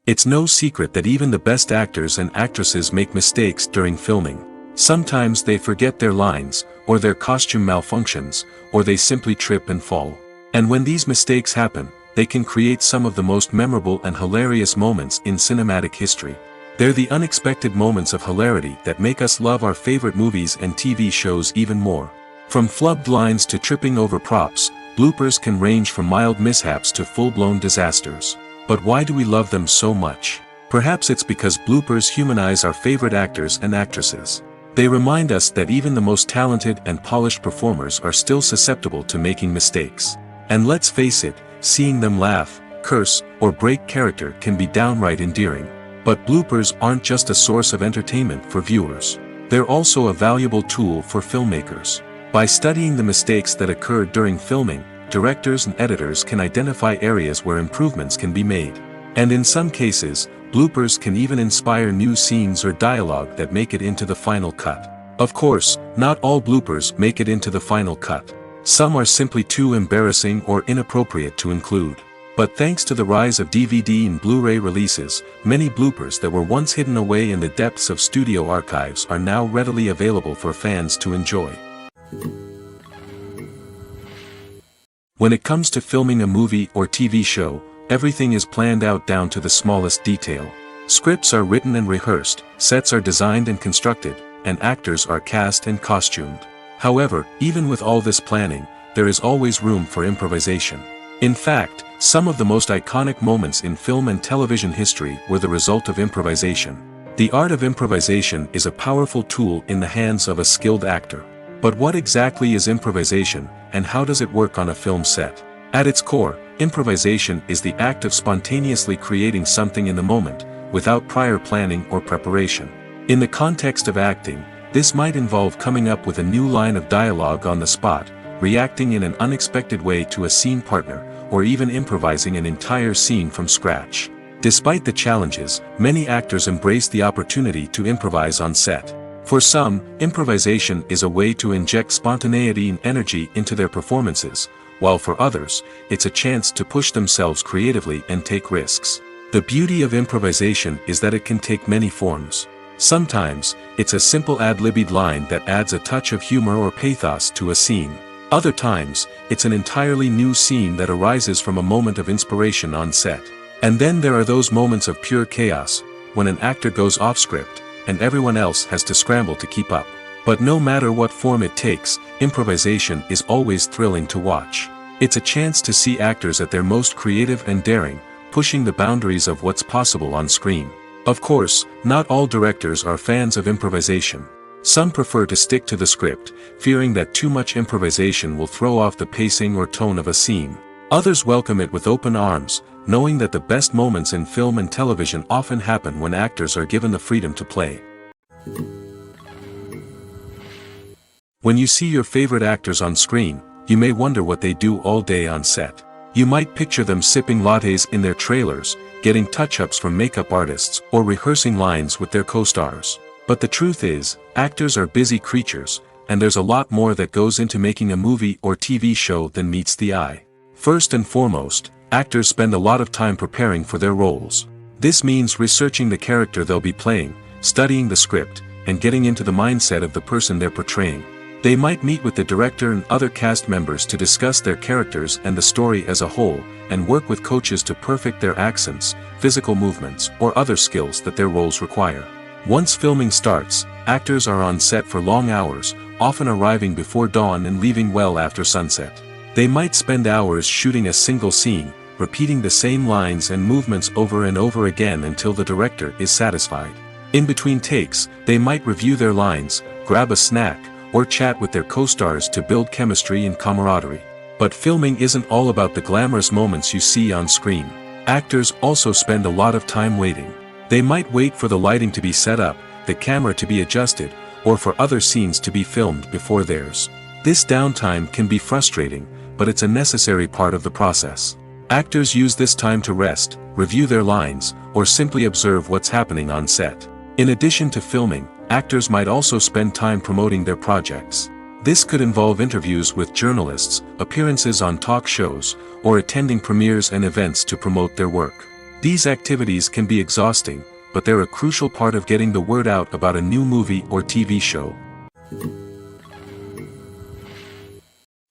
It's no secret that even the best actors and actresses make mistakes during filming. Sometimes they forget their lines, or their costume malfunctions, or they simply trip and fall. And when these mistakes happen, they can create some of the most memorable and hilarious moments in cinematic history. They're the unexpected moments of hilarity that make us love our favorite movies and TV shows even more. From flubbed lines to tripping over props, bloopers can range from mild mishaps to full-blown disasters. But why do we love them so much? Perhaps it's because bloopers humanize our favorite actors and actresses. They remind us that even the most talented and polished performers are still susceptible to making mistakes. And let's face it, seeing them laugh, curse, or break character can be downright endearing. But bloopers aren't just a source of entertainment for viewers. They're also a valuable tool for filmmakers. By studying the mistakes that occurred during filming, directors and editors can identify areas where improvements can be made. And in some cases, bloopers can even inspire new scenes or dialogue that make it into the final cut. Of course, not all bloopers make it into the final cut. Some are simply too embarrassing or inappropriate to include. But thanks to the rise of DVD and Blu-ray releases, many bloopers that were once hidden away in the depths of studio archives are now readily available for fans to enjoy. When it comes to filming a movie or TV show, everything is planned out down to the smallest detail. Scripts are written and rehearsed, sets are designed and constructed, and actors are cast and costumed. However, even with all this planning, there is always room for improvisation. In fact, some of the most iconic moments in film and television history were the result of improvisation. The art of improvisation is a powerful tool in the hands of a skilled actor. But what exactly is improvisation, and how does it work on a film set? At its core, improvisation is the act of spontaneously creating something in the moment, without prior planning or preparation. In the context of acting, this might involve coming up with a new line of dialogue on the spot, reacting in an unexpected way to a scene partner, or even improvising an entire scene from scratch. Despite the challenges, many actors embrace the opportunity to improvise on set. For some, improvisation is a way to inject spontaneity and energy into their performances, while for others, it's a chance to push themselves creatively and take risks. The beauty of improvisation is that it can take many forms. Sometimes, it's a simple ad-libbed line that adds a touch of humor or pathos to a scene. Other times, it's an entirely new scene that arises from a moment of inspiration on set. And then there are those moments of pure chaos, when an actor goes off script, and everyone else has to scramble to keep up. But no matter what form it takes, improvisation is always thrilling to watch. It's a chance to see actors at their most creative and daring, pushing the boundaries of what's possible on screen. Of course, not all directors are fans of improvisation. Some prefer to stick to the script, fearing that too much improvisation will throw off the pacing or tone of a scene. Others welcome it with open arms, knowing that the best moments in film and television often happen when actors are given the freedom to play. When you see your favorite actors on screen, you may wonder what they do all day on set. You might picture them sipping lattes in their trailers, getting touch-ups from makeup artists, or rehearsing lines with their co-stars. But the truth is, actors are busy creatures, and there's a lot more that goes into making a movie or TV show than meets the eye. First and foremost, actors spend a lot of time preparing for their roles. This means researching the character they'll be playing, studying the script, and getting into the mindset of the person they're portraying. They might meet with the director and other cast members to discuss their characters and the story as a whole, and work with coaches to perfect their accents, physical movements, or other skills that their roles require. Once filming starts, actors are on set for long hours, often arriving before dawn and leaving well after sunset. They might spend hours shooting a single scene, repeating the same lines and movements over and over again until the director is satisfied. In between takes, they might review their lines, grab a snack, or chat with their co-stars to build chemistry and camaraderie. But filming isn't all about the glamorous moments you see on screen. Actors also spend a lot of time waiting. They might wait for the lighting to be set up, the camera to be adjusted, or for other scenes to be filmed before theirs. This downtime can be frustrating, but it's a necessary part of the process. Actors use this time to rest, review their lines, or simply observe what's happening on set. In addition to filming, actors might also spend time promoting their projects. This could involve interviews with journalists, appearances on talk shows, or attending premieres and events to promote their work. These activities can be exhausting, but they're a crucial part of getting the word out about a new movie or TV show.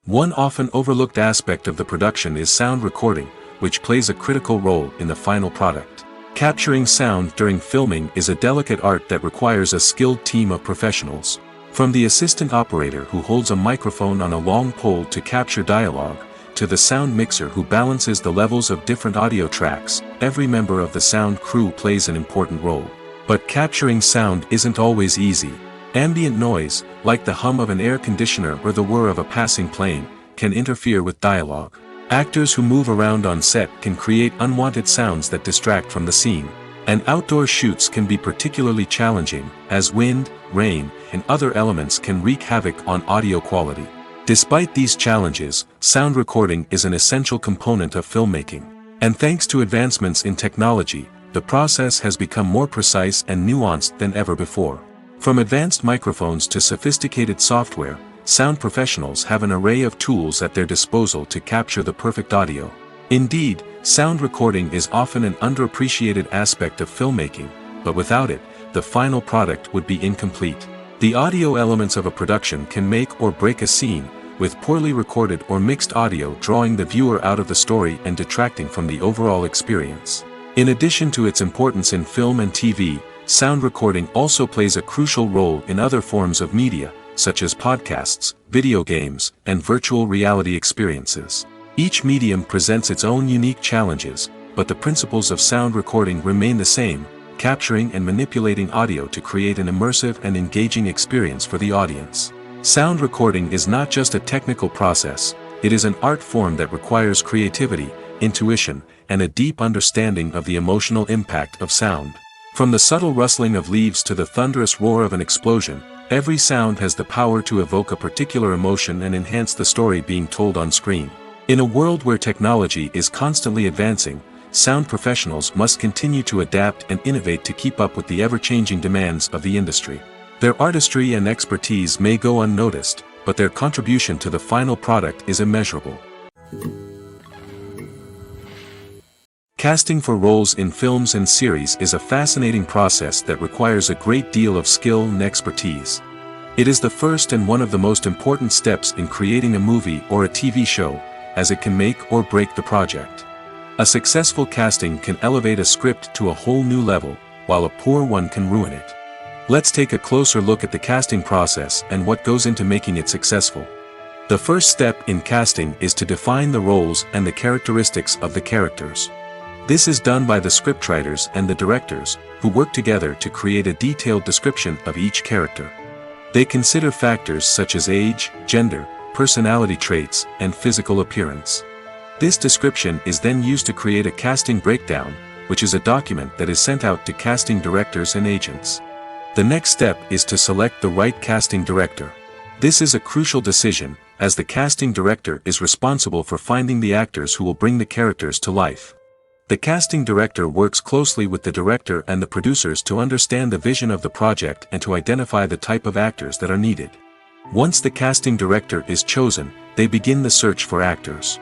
One often overlooked aspect of the production is sound recording, which plays a critical role in the final product. Capturing sound during filming is a delicate art that requires a skilled team of professionals. From the assistant operator who holds a microphone on a long pole to capture dialogue, to the sound mixer who balances the levels of different audio tracks, every member of the sound crew plays an important role. But capturing sound isn't always easy. Ambient noise, like the hum of an air conditioner or the whir of a passing plane, can interfere with dialogue. Actors who move around on set can create unwanted sounds that distract from the scene. And outdoor shoots can be particularly challenging, as wind, rain, and other elements can wreak havoc on audio quality. Despite these challenges, sound recording is an essential component of filmmaking. And thanks to advancements in technology, the process has become more precise and nuanced than ever before. From advanced microphones to sophisticated software, sound professionals have an array of tools at their disposal to capture the perfect audio. Indeed, sound recording is often an underappreciated aspect of filmmaking, but without it, the final product would be incomplete. The audio elements of a production can make or break a scene, with poorly recorded or mixed audio drawing the viewer out of the story and detracting from the overall experience. In addition to its importance in film and TV, sound recording also plays a crucial role in other forms of media, such as podcasts, video games, and virtual reality experiences. Each medium presents its own unique challenges, but the principles of sound recording remain the same, capturing and manipulating audio to create an immersive and engaging experience for the audience. Sound recording is not just a technical process, it is an art form that requires creativity, intuition, and a deep understanding of the emotional impact of sound. From the subtle rustling of leaves to the thunderous roar of an explosion, every sound has the power to evoke a particular emotion and enhance the story being told on screen. In a world where technology is constantly advancing, sound professionals must continue to adapt and innovate to keep up with the ever-changing demands of the industry. Their artistry and expertise may go unnoticed, but their contribution to the final product is immeasurable. Casting for roles in films and series is a fascinating process that requires a great deal of skill and expertise. It is the first and one of the most important steps in creating a movie or a TV show, as it can make or break the project. A successful casting can elevate a script to a whole new level, while a poor one can ruin it. Let's take a closer look at the casting process and what goes into making it successful. The first step in casting is to define the roles and the characteristics of the characters. This is done by the scriptwriters and the directors, who work together to create a detailed description of each character. They consider factors such as age, gender, personality traits, and physical appearance. This description is then used to create a casting breakdown, which is a document that is sent out to casting directors and agents. The next step is to select the right casting director. This is a crucial decision, as the casting director is responsible for finding the actors who will bring the characters to life. The casting director works closely with the director and the producers to understand the vision of the project and to identify the type of actors that are needed. Once the casting director is chosen, they begin the search for actors.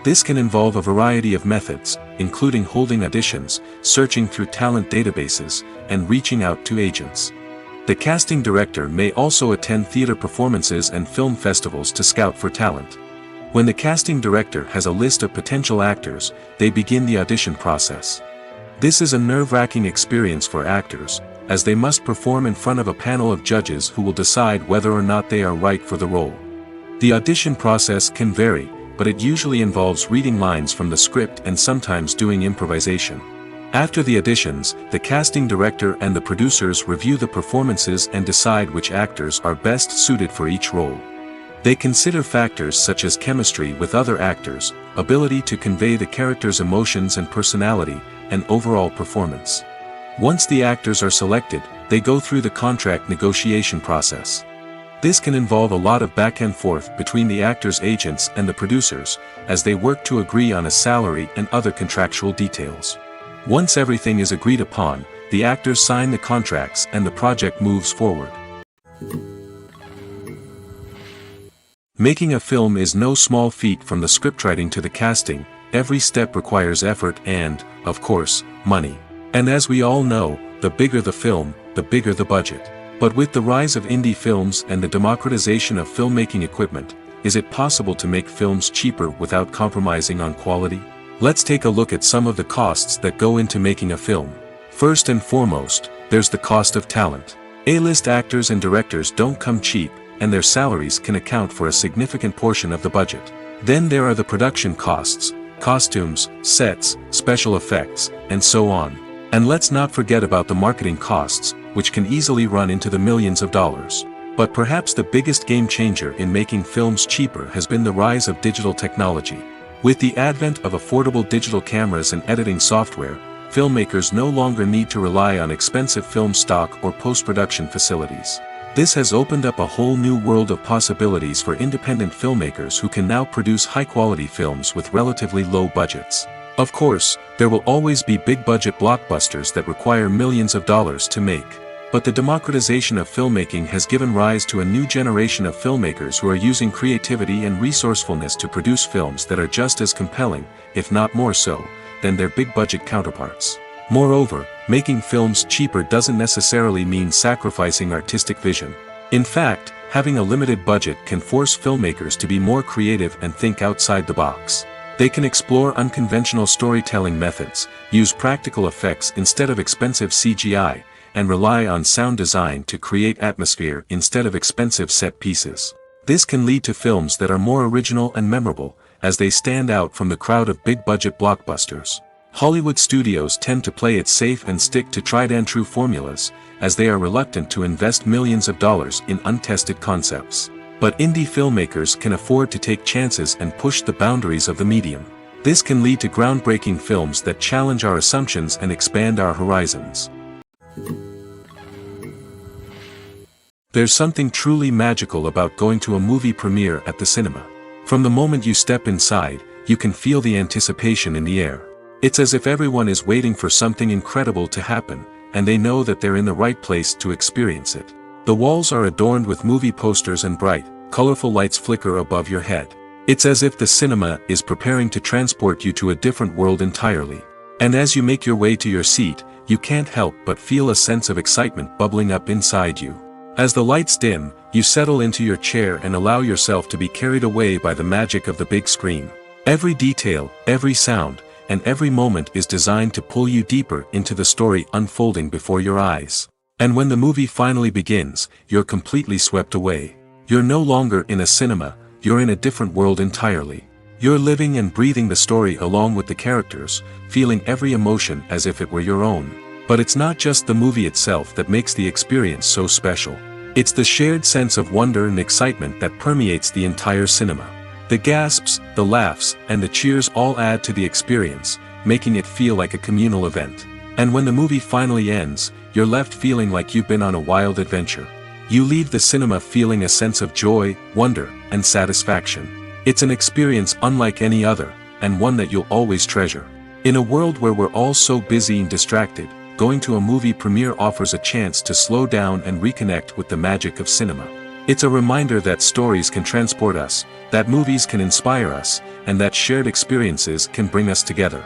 This can involve a variety of methods, including holding auditions, searching through talent databases, and reaching out to agents. The casting director may also attend theater performances and film festivals to scout for talent. When the casting director has a list of potential actors, they begin the audition process. This is a nerve-wracking experience for actors, as they must perform in front of a panel of judges who will decide whether or not they are right for the role. The audition process can vary, but it usually involves reading lines from the script and sometimes doing improvisation. After the auditions, the casting director and the producers review the performances and decide which actors are best suited for each role. They consider factors such as chemistry with other actors, ability to convey the character's emotions and personality, and overall performance. Once the actors are selected, they go through the contract negotiation process. This can involve a lot of back and forth between the actors' agents and the producers, as they work to agree on a salary and other contractual details. Once everything is agreed upon, the actors sign the contracts and the project moves forward. Making a film is no small feat. From the scriptwriting to the casting, every step requires effort and, of course, money. And as we all know, the bigger the film, the bigger the budget. But with the rise of indie films and the democratization of filmmaking equipment, is it possible to make films cheaper without compromising on quality? Let's take a look at some of the costs that go into making a film. First and foremost, there's the cost of talent. A-list actors and directors don't come cheap, and their salaries can account for a significant portion of the budget. Then there are the production costs, costumes, sets, special effects, and so on. And let's not forget about the marketing costs, which can easily run into the millions of dollars. But perhaps the biggest game changer in making films cheaper has been the rise of digital technology. With the advent of affordable digital cameras and editing software, filmmakers no longer need to rely on expensive film stock or post-production facilities. This has opened up a whole new world of possibilities for independent filmmakers who can now produce high-quality films with relatively low budgets. Of course, there will always be big-budget blockbusters that require millions of dollars to make. But the democratization of filmmaking has given rise to a new generation of filmmakers who are using creativity and resourcefulness to produce films that are just as compelling, if not more so, than their big-budget counterparts. Moreover, making films cheaper doesn't necessarily mean sacrificing artistic vision. In fact, having a limited budget can force filmmakers to be more creative and think outside the box. They can explore unconventional storytelling methods, use practical effects instead of expensive CGI, and rely on sound design to create atmosphere instead of expensive set pieces. This can lead to films that are more original and memorable, as they stand out from the crowd of big-budget blockbusters. Hollywood studios tend to play it safe and stick to tried-and-true formulas, as they are reluctant to invest millions of dollars in untested concepts. But indie filmmakers can afford to take chances and push the boundaries of the medium. This can lead to groundbreaking films that challenge our assumptions and expand our horizons. There's something truly magical about going to a movie premiere at the cinema. From the moment you step inside, you can feel the anticipation in the air. It's as if everyone is waiting for something incredible to happen, and they know that they're in the right place to experience it. The walls are adorned with movie posters and bright, colorful lights flicker above your head. It's as if the cinema is preparing to transport you to a different world entirely. And as you make your way to your seat, you can't help but feel a sense of excitement bubbling up inside you. As the lights dim, you settle into your chair and allow yourself to be carried away by the magic of the big screen. Every detail, every sound, and every moment is designed to pull you deeper into the story unfolding before your eyes. And when the movie finally begins, you're completely swept away. You're no longer in a cinema, you're in a different world entirely. You're living and breathing the story along with the characters, feeling every emotion as if it were your own. But it's not just the movie itself that makes the experience so special. It's the shared sense of wonder and excitement that permeates the entire cinema. The gasps, the laughs, and the cheers all add to the experience, making it feel like a communal event. And when the movie finally ends, you're left feeling like you've been on a wild adventure. You leave the cinema feeling a sense of joy, wonder, and satisfaction. It's an experience unlike any other, and one that you'll always treasure. In a world where we're all so busy and distracted, going to a movie premiere offers a chance to slow down and reconnect with the magic of cinema. It's a reminder that stories can transport us, that movies can inspire us, and that shared experiences can bring us together.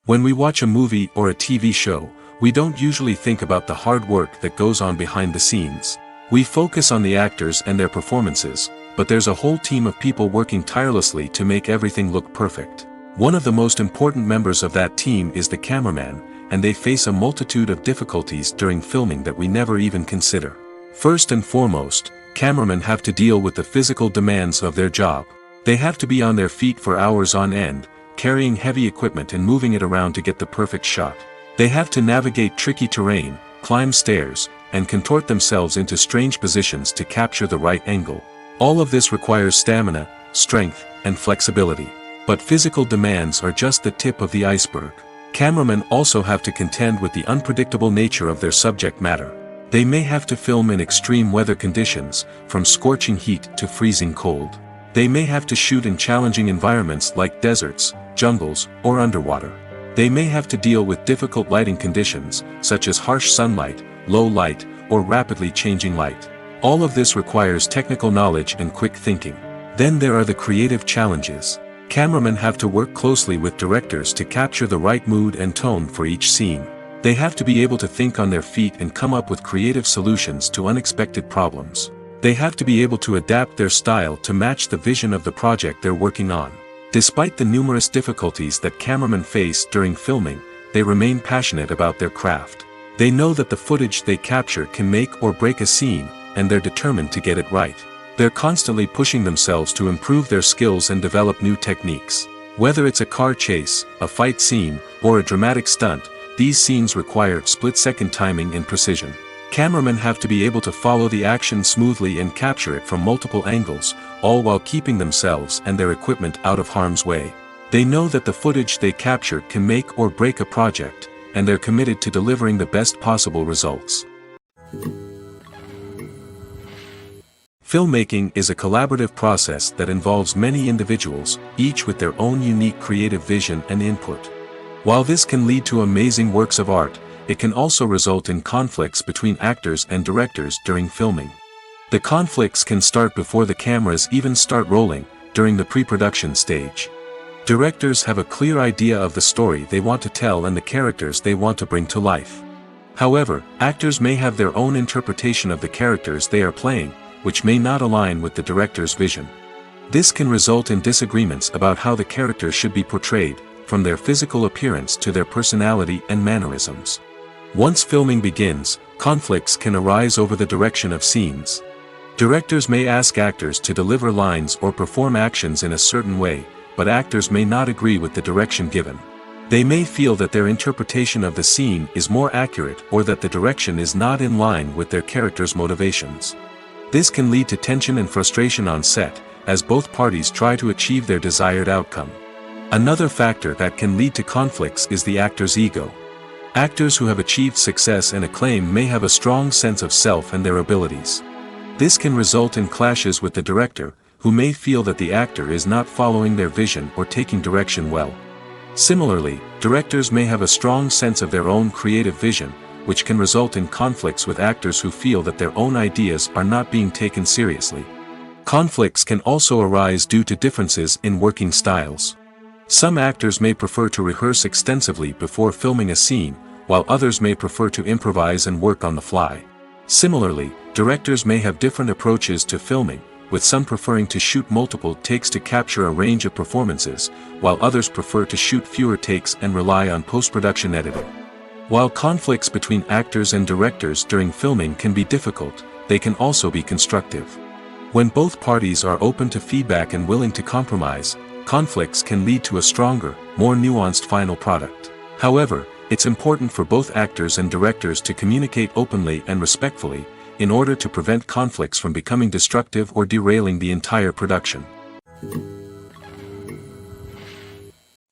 When we watch a movie or a TV show, we don't usually think about the hard work that goes on behind the scenes. We focus on the actors and their performances, but there's a whole team of people working tirelessly to make everything look perfect. One of the most important members of that team is the cameraman, and they face a multitude of difficulties during filming that we never even consider. First and foremost, cameramen have to deal with the physical demands of their job. They have to be on their feet for hours on end, carrying heavy equipment and moving it around to get the perfect shot. They have to navigate tricky terrain, climb stairs, and contort themselves into strange positions to capture the right angle. All of this requires stamina, strength, and flexibility. But physical demands are just the tip of the iceberg. Cameramen also have to contend with the unpredictable nature of their subject matter. They may have to film in extreme weather conditions, from scorching heat to freezing cold. They may have to shoot in challenging environments like deserts, jungles, or underwater. They may have to deal with difficult lighting conditions, such as harsh sunlight, low light, or rapidly changing light. All of this requires technical knowledge and quick thinking. Then there are the creative challenges. Cameramen have to work closely with directors to capture the right mood and tone for each scene. They have to be able to think on their feet and come up with creative solutions to unexpected problems. They have to be able to adapt their style to match the vision of the project they're working on. Despite the numerous difficulties that cameramen face during filming, they remain passionate about their craft. They know that the footage they capture can make or break a scene, and they're determined to get it right. They're constantly pushing themselves to improve their skills and develop new techniques. Whether it's a car chase, a fight scene, or a dramatic stunt, these scenes require split-second timing and precision. Cameramen have to be able to follow the action smoothly and capture it from multiple angles, all while keeping themselves and their equipment out of harm's way. They know that the footage they capture can make or break a project, and they're committed to delivering the best possible results. Filmmaking is a collaborative process that involves many individuals, each with their own unique creative vision and input. While this can lead to amazing works of art, it can also result in conflicts between actors and directors during filming. The conflicts can start before the cameras even start rolling, during the pre-production stage. Directors have a clear idea of the story they want to tell and the characters they want to bring to life. However, actors may have their own interpretation of the characters they are playing, which may not align with the director's vision. This can result in disagreements about how the characters should be portrayed, from their physical appearance to their personality and mannerisms. Once filming begins, conflicts can arise over the direction of scenes. Directors may ask actors to deliver lines or perform actions in a certain way, but actors may not agree with the direction given. They may feel that their interpretation of the scene is more accurate or that the direction is not in line with their character's motivations. This can lead to tension and frustration on set, as both parties try to achieve their desired outcome. Another factor that can lead to conflicts is the actor's ego. Actors who have achieved success and acclaim may have a strong sense of self and their abilities. This can result in clashes with the director, who may feel that the actor is not following their vision or taking direction well. Similarly, directors may have a strong sense of their own creative vision, which can result in conflicts with actors who feel that their own ideas are not being taken seriously. Conflicts can also arise due to differences in working styles. Some actors may prefer to rehearse extensively before filming a scene, while others may prefer to improvise and work on the fly. Similarly, directors may have different approaches to filming, with some preferring to shoot multiple takes to capture a range of performances, while others prefer to shoot fewer takes and rely on post-production editing. While conflicts between actors and directors during filming can be difficult, they can also be constructive. When both parties are open to feedback and willing to compromise, conflicts can lead to a stronger, more nuanced final product. However, it's important for both actors and directors to communicate openly and respectfully, in order to prevent conflicts from becoming destructive or derailing the entire production.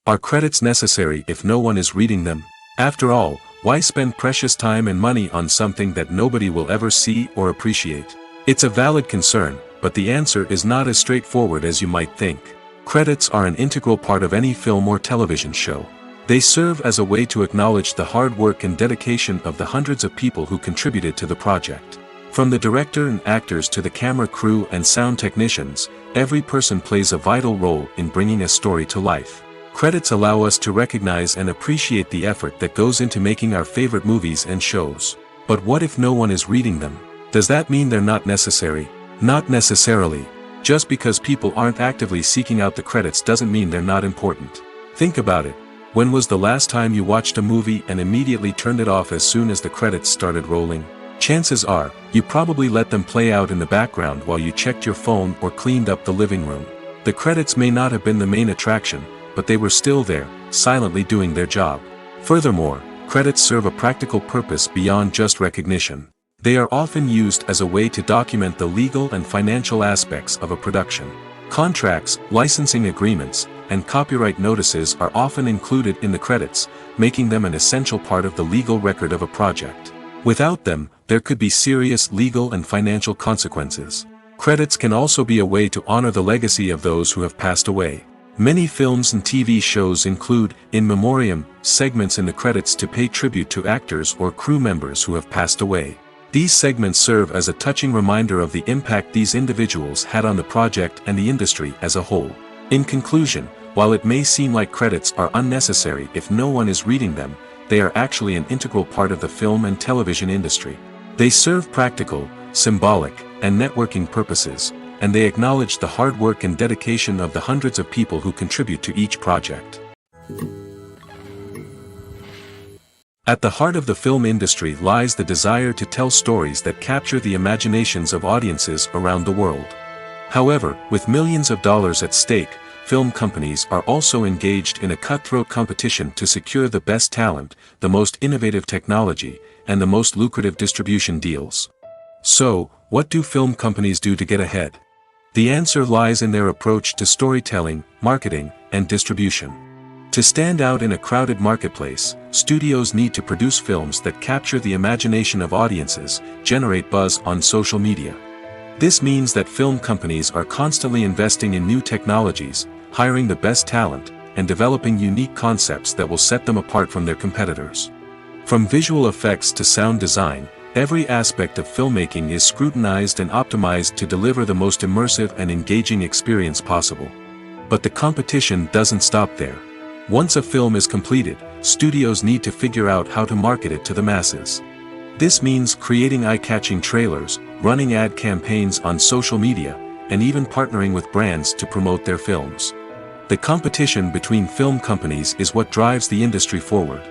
Are credits necessary if no one is reading them? After all, why spend precious time and money on something that nobody will ever see or appreciate? It's a valid concern, but the answer is not as straightforward as you might think. Credits are an integral part of any film or television show. They serve as a way to acknowledge the hard work and dedication of the hundreds of people who contributed to the project. From the director and actors to the camera crew and sound technicians, every person plays a vital role in bringing a story to life. Credits allow us to recognize and appreciate the effort that goes into making our favorite movies and shows. But what if no one is reading them? Does that mean they're not necessary? Not necessarily. Just because people aren't actively seeking out the credits doesn't mean they're not important. Think about it. When was the last time you watched a movie and immediately turned it off as soon as the credits started rolling? Chances are, you probably let them play out in the background while you checked your phone or cleaned up the living room. The credits may not have been the main attraction, but they were still there, silently doing their job. Furthermore, credits serve a practical purpose beyond just recognition. They are often used as a way to document the legal and financial aspects of a production. Contracts, licensing agreements, and copyright notices are often included in the credits, making them an essential part of the legal record of a project. Without them, there could be serious legal and financial consequences. Credits can also be a way to honor the legacy of those who have passed away. Many films and TV shows include, in memoriam, segments in the credits to pay tribute to actors or crew members who have passed away. These segments serve as a touching reminder of the impact these individuals had on the project and the industry as a whole. In conclusion, while it may seem like credits are unnecessary if no one is reading them, they are actually an integral part of the film and television industry. They serve practical, symbolic, and networking purposes, and they acknowledge the hard work and dedication of the hundreds of people who contribute to each project. At the heart of the film industry lies the desire to tell stories that capture the imaginations of audiences around the world. However, with millions of dollars at stake, film companies are also engaged in a cutthroat competition to secure the best talent, the most innovative technology, and the most lucrative distribution deals. So, what do film companies do to get ahead? The answer lies in their approach to storytelling, marketing, and distribution. To stand out in a crowded marketplace, studios need to produce films that capture the imagination of audiences, generate buzz on social media. This means that film companies are constantly investing in new technologies, hiring the best talent, and developing unique concepts that will set them apart from their competitors. From visual effects to sound design, every aspect of filmmaking is scrutinized and optimized to deliver the most immersive and engaging experience possible. But the competition doesn't stop there. Once a film is completed, studios need to figure out how to market it to the masses. This means creating eye-catching trailers, running ad campaigns on social media, and even partnering with brands to promote their films. The competition between film companies is what drives the industry forward.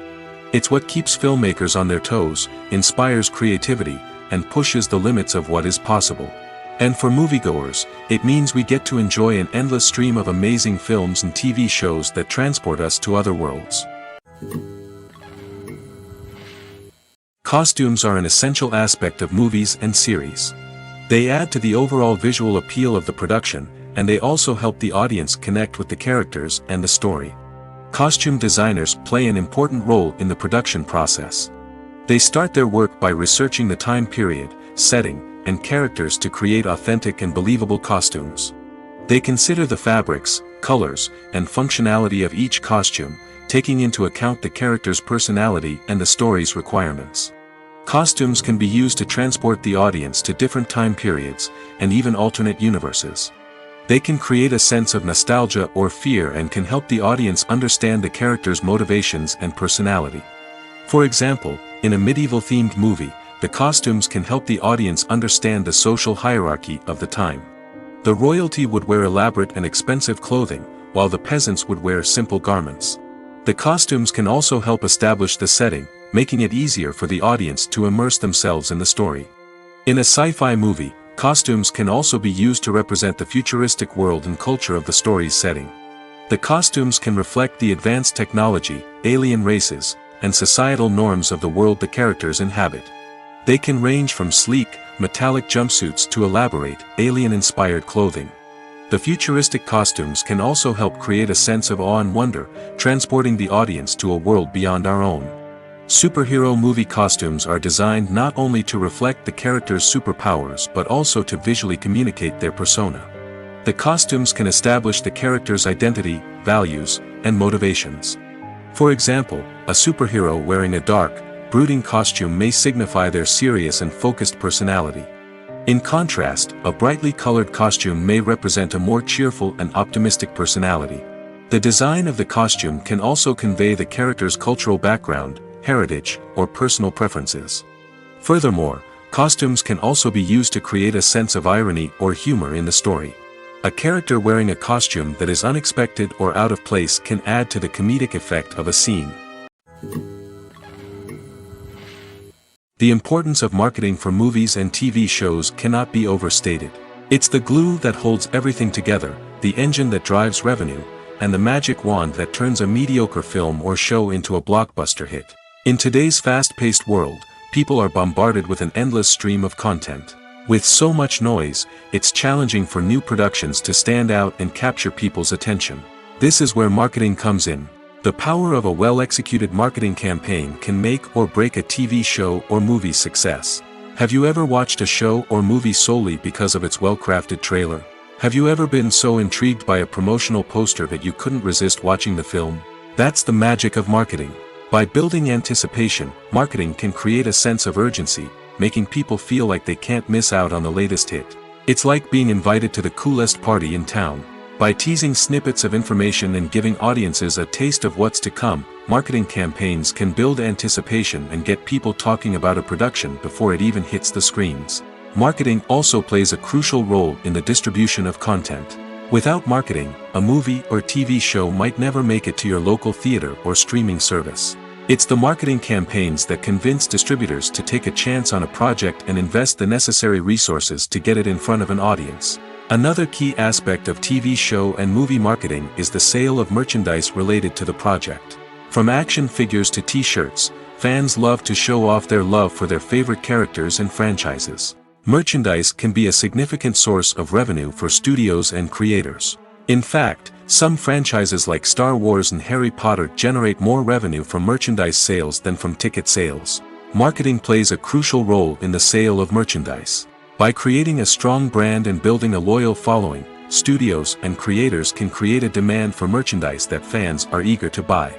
It's what keeps filmmakers on their toes, inspires creativity, and pushes the limits of what is possible. And for moviegoers, it means we get to enjoy an endless stream of amazing films and TV shows that transport us to other worlds. Costumes are an essential aspect of movies and series. They add to the overall visual appeal of the production, and they also help the audience connect with the characters and the story. Costume designers play an important role in the production process. They start their work by researching the time period, setting, and characters to create authentic and believable costumes. They consider the fabrics, colors, and functionality of each costume, taking into account the character's personality and the story's requirements. Costumes can be used to transport the audience to different time periods, and even alternate universes. They can create a sense of nostalgia or fear and can help the audience understand the character's motivations and personality. For example, in a medieval-themed movie, the costumes can help the audience understand the social hierarchy of the time. The royalty would wear elaborate and expensive clothing, while the peasants would wear simple garments. The costumes can also help establish the setting, making it easier for the audience to immerse themselves in the story. In a sci-fi movie, costumes can also be used to represent the futuristic world and culture of the story's setting. The costumes can reflect the advanced technology, alien races, and societal norms of the world the characters inhabit. They can range from sleek, metallic jumpsuits to elaborate, alien-inspired clothing. The futuristic costumes can also help create a sense of awe and wonder, transporting the audience to a world beyond our own. Superhero movie costumes are designed not only to reflect the character's superpowers but also to visually communicate their persona. The costumes can establish the character's identity, values, and motivations. For example, a superhero wearing a dark, brooding costume may signify their serious and focused personality. In contrast, a brightly colored costume may represent a more cheerful and optimistic personality. The design of the costume can also convey the character's cultural background, heritage, or personal preferences. Furthermore, costumes can also be used to create a sense of irony or humor in the story. A character wearing a costume that is unexpected or out of place can add to the comedic effect of a scene. The importance of marketing for movies and TV shows cannot be overstated. It's the glue that holds everything together, the engine that drives revenue, and the magic wand that turns a mediocre film or show into a blockbuster hit. In today's fast-paced world, people are bombarded with an endless stream of content. With so much noise, it's challenging for new productions to stand out and capture people's attention. This is where marketing comes in. The power of a well-executed marketing campaign can make or break a TV show or movie's success. Have you ever watched a show or movie solely because of its well-crafted trailer? Have you ever been so intrigued by a promotional poster that you couldn't resist watching the film? That's the magic of marketing. By building anticipation, marketing can create a sense of urgency, making people feel like they can't miss out on the latest hit. It's like being invited to the coolest party in town. By teasing snippets of information and giving audiences a taste of what's to come, marketing campaigns can build anticipation and get people talking about a production before it even hits the screens. Marketing also plays a crucial role in the distribution of content. Without marketing, a movie or TV show might never make it to your local theater or streaming service. It's the marketing campaigns that convince distributors to take a chance on a project and invest the necessary resources to get it in front of an audience. Another key aspect of TV show and movie marketing is the sale of merchandise related to the project. From action figures to t-shirts, fans love to show off their love for their favorite characters and franchises. Merchandise can be a significant source of revenue for studios and creators. In fact, some franchises like Star Wars and Harry Potter generate more revenue from merchandise sales than from ticket sales. Marketing plays a crucial role in the sale of merchandise. By creating a strong brand and building a loyal following, studios and creators can create a demand for merchandise that fans are eager to buy.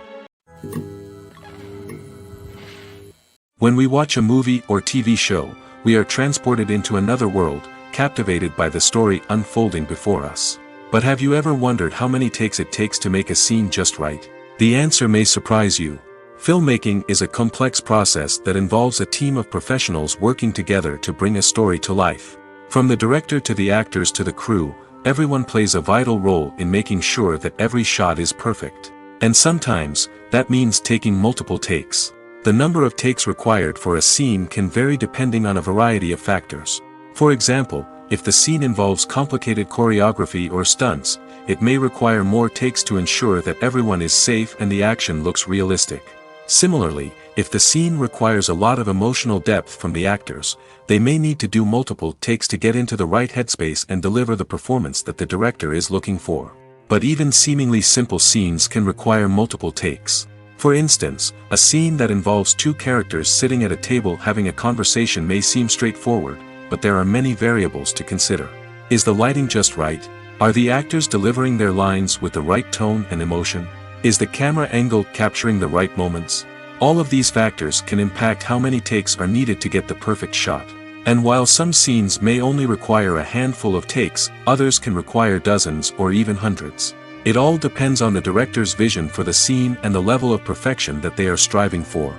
When we watch a movie or TV show, we are transported into another world, captivated by the story unfolding before us. But have you ever wondered how many takes it takes to make a scene just right? The answer may surprise you. Filmmaking is a complex process that involves a team of professionals working together to bring a story to life. From the director to the actors to the crew, everyone plays a vital role in making sure that every shot is perfect. And sometimes, that means taking multiple takes. The number of takes required for a scene can vary depending on a variety of factors. For example, if the scene involves complicated choreography or stunts, it may require more takes to ensure that everyone is safe and the action looks realistic. Similarly, if the scene requires a lot of emotional depth from the actors, they may need to do multiple takes to get into the right headspace and deliver the performance that the director is looking for. But even seemingly simple scenes can require multiple takes. For instance, a scene that involves two characters sitting at a table having a conversation may seem straightforward, but there are many variables to consider. Is the lighting just right? Are the actors delivering their lines with the right tone and emotion? Is the camera angle capturing the right moments? All of these factors can impact how many takes are needed to get the perfect shot. And while some scenes may only require a handful of takes, others can require dozens or even hundreds. It all depends on the director's vision for the scene and the level of perfection that they are striving for.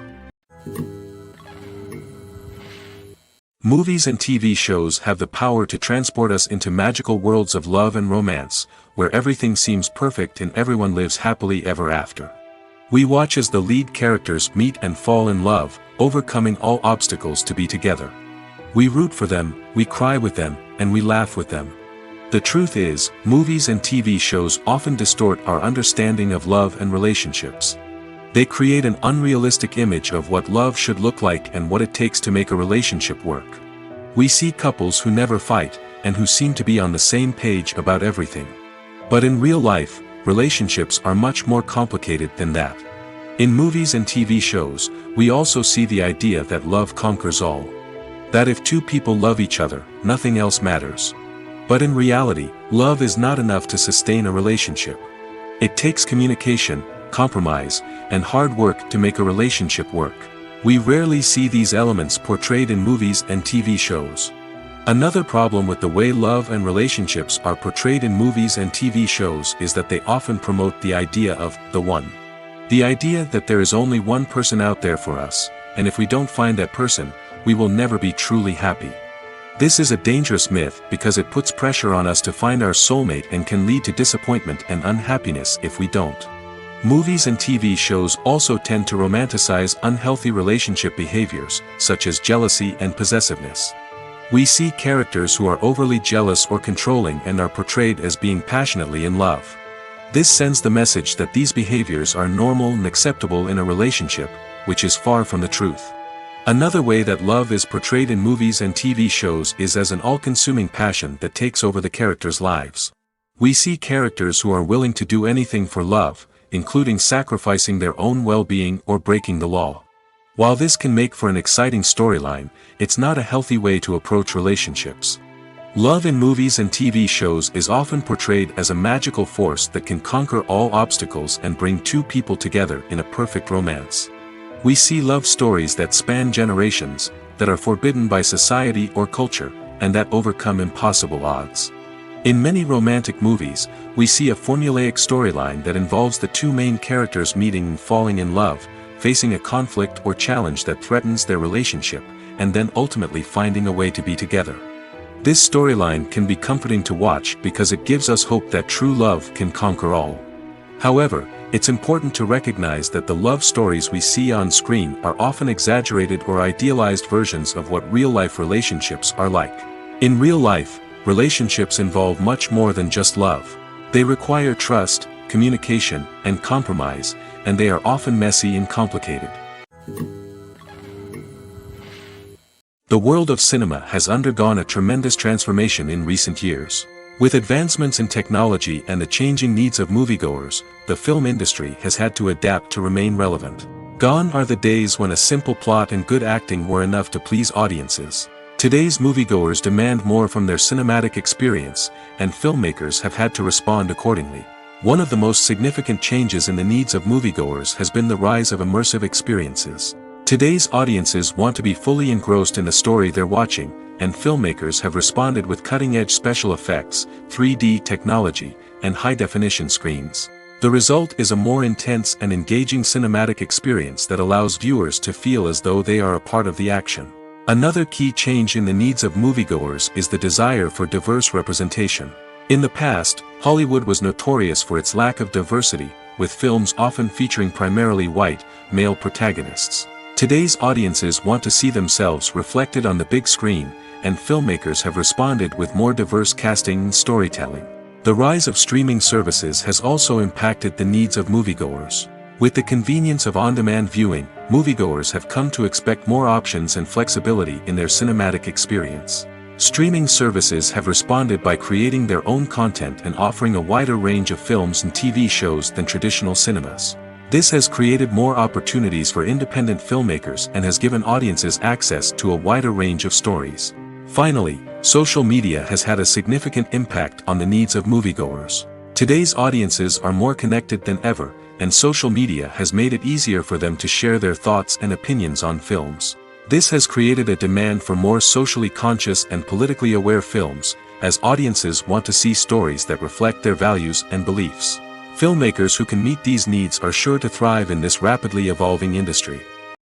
Movies and TV shows have the power to transport us into magical worlds of love and romance, where everything seems perfect and everyone lives happily ever after. We watch as the lead characters meet and fall in love, overcoming all obstacles to be together. We root for them, we cry with them, and we laugh with them. The truth is, movies and TV shows often distort our understanding of love and relationships. They create an unrealistic image of what love should look like and what it takes to make a relationship work. We see couples who never fight, and who seem to be on the same page about everything. But in real life, relationships are much more complicated than that. In movies and TV shows, we also see the idea that love conquers all. That if two people love each other, nothing else matters. But in reality, love is not enough to sustain a relationship. It takes communication, compromise, and hard work to make a relationship work. We rarely see these elements portrayed in movies and TV shows. Another problem with the way love and relationships are portrayed in movies and TV shows is that they often promote the idea of the one. The idea that there is only one person out there for us, and if we don't find that person, we will never be truly happy. This is a dangerous myth because it puts pressure on us to find our soulmate and can lead to disappointment and unhappiness if we don't. Movies and TV shows also tend to romanticize unhealthy relationship behaviors, such as jealousy and possessiveness. We see characters who are overly jealous or controlling and are portrayed as being passionately in love. This sends the message that these behaviors are normal and acceptable in a relationship, which is far from the truth. Another way that love is portrayed in movies and TV shows is as an all-consuming passion that takes over the characters' lives. We see characters who are willing to do anything for love, including sacrificing their own well-being or breaking the law. While this can make for an exciting storyline, it's not a healthy way to approach relationships. Love in movies and TV shows is often portrayed as a magical force that can conquer all obstacles and bring two people together in a perfect romance. We see love stories that span generations, that are forbidden by society or culture, and that overcome impossible odds. In many romantic movies, we see a formulaic storyline that involves the two main characters meeting and falling in love, facing a conflict or challenge that threatens their relationship, and then ultimately finding a way to be together. This storyline can be comforting to watch because it gives us hope that true love can conquer all. However, it's important to recognize that the love stories we see on screen are often exaggerated or idealized versions of what real-life relationships are like. In real life, relationships involve much more than just love. They require trust, communication, and compromise, and they are often messy and complicated. The world of cinema has undergone a tremendous transformation in recent years. With advancements in technology and the changing needs of moviegoers, the film industry has had to adapt to remain relevant. Gone are the days when a simple plot and good acting were enough to please audiences. Today's moviegoers demand more from their cinematic experience, and filmmakers have had to respond accordingly. One of the most significant changes in the needs of moviegoers has been the rise of immersive experiences. Today's audiences want to be fully engrossed in the story they're watching, and filmmakers have responded with cutting-edge special effects, 3D technology, and high-definition screens. The result is a more intense and engaging cinematic experience that allows viewers to feel as though they are a part of the action. Another key change in the needs of moviegoers is the desire for diverse representation. In the past, Hollywood was notorious for its lack of diversity, with films often featuring primarily white, male protagonists. Today's audiences want to see themselves reflected on the big screen, and filmmakers have responded with more diverse casting and storytelling. The rise of streaming services has also impacted the needs of moviegoers. With the convenience of on-demand viewing, moviegoers have come to expect more options and flexibility in their cinematic experience. Streaming services have responded by creating their own content and offering a wider range of films and TV shows than traditional cinemas. This has created more opportunities for independent filmmakers and has given audiences access to a wider range of stories. Finally, social media has had a significant impact on the needs of moviegoers. Today's audiences are more connected than ever, and social media has made it easier for them to share their thoughts and opinions on films. This has created a demand for more socially conscious and politically aware films, as audiences want to see stories that reflect their values and beliefs. Filmmakers who can meet these needs are sure to thrive in this rapidly evolving industry.